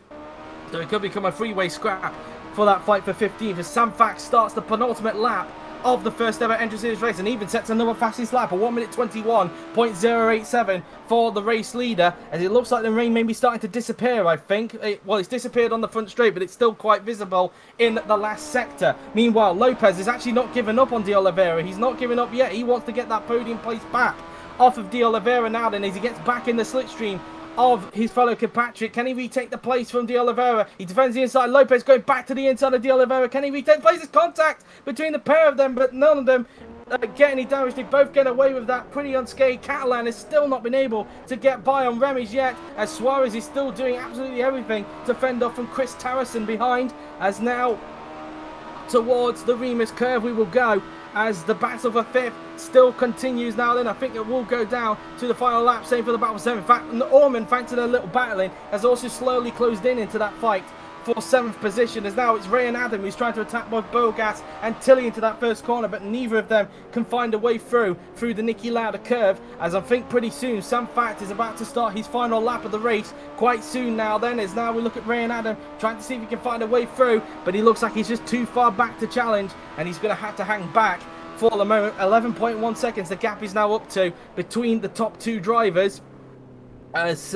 so it could become a three-way scrap for that fight for 15th, as Sam Fax starts the penultimate lap of the first ever Entry Series race and even sets another fastest lap, a 1:21.087 for the race leader, as it looks like the rain may be starting to disappear. I think it's disappeared on the front straight, but it's still quite visible in the last sector. Meanwhile, Lopez is actually not giving up on De Oliveira. He's not giving up yet. He wants to get that podium place back off of De Oliveira now then, as he gets back in the slipstream of his fellow compatriot. Can he retake the place from De Oliveira? He defends the inside. Lopez going back to the inside of De Oliveira. Can he retake the place? There's contact between the pair of them, but none of them get any damage. They both get away with that pretty unscathed. Catalan has still not been able to get by on Remis yet, as Suarez is still doing absolutely everything to fend off from Chris Tarrison behind, as now towards the Remus curve we will go, as the battle for 5th still continues now then. I think it will go down to the final lap, same for the battle for 7th. In fact, Orman, thanks to their little battling, has also slowly closed in into that fight for 7th position, as now it's Ray and Adam who's trying to attack both Bogas and Tilly into that first corner, but neither of them can find a way through the Nicky Lauda curve, as I think pretty soon Sam Fact is about to start his final lap of the race quite soon now then, as now we look at Ray and Adam trying to see if he can find a way through, but he looks like he's just too far back to challenge, and he's going to have to hang back for the moment. 11.1 seconds the gap is now up to between the top 2 drivers, as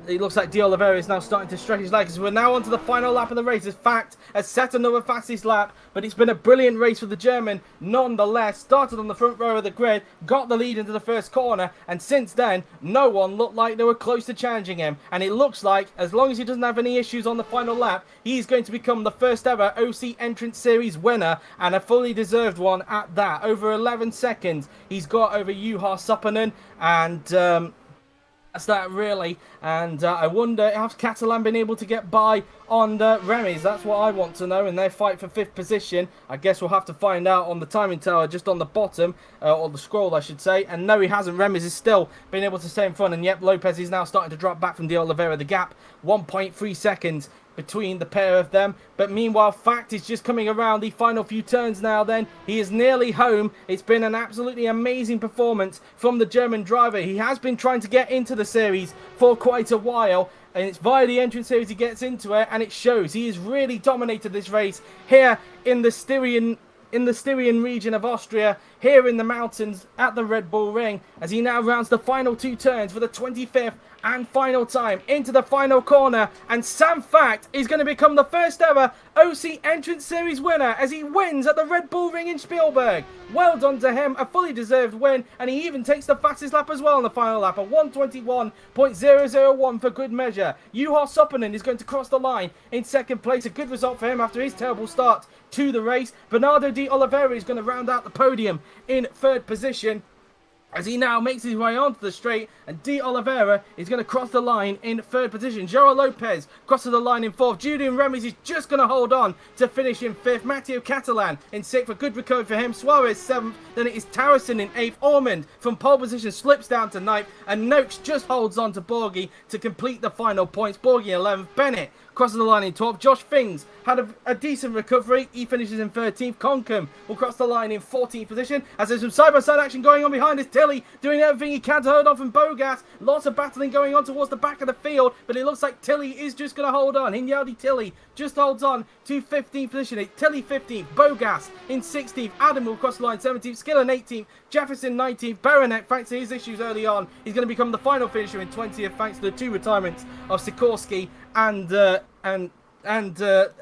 it looks like De Oliveira is now starting to stretch his legs. We're now on to the final lap of the race. As Fact has set another fastest lap, but it's been a brilliant race for the German nonetheless. Started on the front row of the grid, got the lead into the first corner, and since then, no one looked like they were close to challenging him. And it looks like, as long as he doesn't have any issues on the final lap, he's going to become the first ever OC Entrance Series winner, and a fully deserved one at that. Over 11 seconds, he's got over Juha Suppanen, and that's that really, and I wonder, has Catalan been able to get by on Remy's? That's what I want to know in their fight for 5th position. I guess we'll have to find out on the timing tower just on the bottom, or the scroll I should say, and no he hasn't. Remy's is still been able to stay in front, and yep, Lopez is now starting to drop back from De Oliveira. The gap, 1.3 seconds between the pair of them, but meanwhile Fact is just coming around the final few turns now then. He is nearly home. It's been an absolutely amazing performance from the German driver. He has been trying to get into the series for quite a while, and it's via the entrance series he gets into it, and it shows. He has really dominated this race here in the Styrian region of Austria, here in the mountains at the Red Bull Ring, as he now rounds the final 2 turns for the 25th and final time into the final corner, and Sam Fact is going to become the first ever OC Entrance Series winner as he wins at the Red Bull Ring in Spielberg. Well done to him, a fully deserved win, and he even takes the fastest lap as well in the final lap, a 1:21.001 for good measure. Juha Suppanen is going to cross the line in 2nd place, a good result for him after his terrible start to the race. Bernardo De Oliveira is going to round out the podium in 3rd position, as he now makes his way onto the straight, and De Oliveira is going to cross the line in 3rd position. Joao Lopez crosses the line in 4th. Julian Remes is just going to hold on to finish in 5th. Matteo Catalan in 6th, a good recovery for him. Suarez 7th, then it is Tarrison in 8th. Ormond from pole position slips down to 9th, and Noakes just holds on to Borghi to complete the final points. Borghi 11th. Bennett crosses the line in 12th. Josh Fings had a decent recovery. He finishes in 13th. Concombe will cross the line in 14th position, as there's some side-by-side action going on behind us. Tilly doing everything he can to hold on from Bogas. Lots of battling going on towards the back of the field, but it looks like Tilly is just going to hold on. Hinyadi Tilly just holds on to 15th position. Tilly 15th, Bogas in 16th. Adam will cross the line 17th. Skillen 18th. Jefferson 19th. Baronet, thanks to his issues early on, he's going to become the final finisher in 20th, thanks to the 2 retirements of Sikorsky and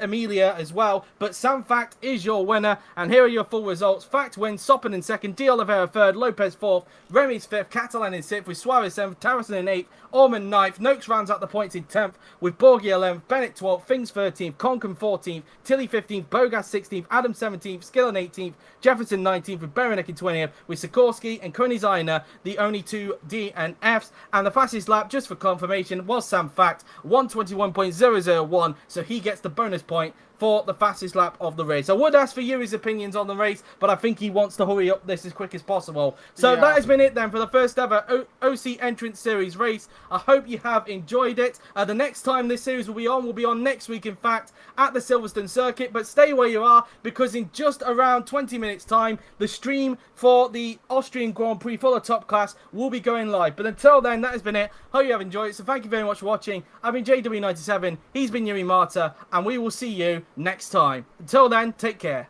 Amelia as well. But Sam Fact is your winner, and here are your full results. Fact wins, Soppen in 2nd, De Oliveira 3rd, Lopez 4th, Remy's 5th, Catalan in 6th, with Suarez 7th, Tarrison in 8th, Ormond 9th, Noakes rounds out the points in 10th, with Borghi 11th, Bennett 12th, Fings 13th, Concombe 14th, Tilly 15th, Bogas 16th, Adam 17th, Skillen 18th, Jefferson 19th, with Berenek in 20th, with Sikorsky and Koenigsegner the only 2 D and Fs, and the fastest lap, just for confirmation, was Sam Fact, 1:21.001, so he gets the bonus point for the fastest lap of the race. I would ask for Yuri's opinions on the race, but I think he wants to hurry up this as quick as possible. So that has been it then for the first ever OC Entrance Series race. I hope you have enjoyed it. The next time this series will be on next week, in fact, at the Silverstone circuit. But stay where you are, because in just around 20 minutes time, the stream for the Austrian Grand Prix for the top class will be going live. But until then, that has been it. Hope you have enjoyed it. So thank you very much for watching. I've been JW97. He's been Yuri Marta, and we will see you next time. Until then, take care.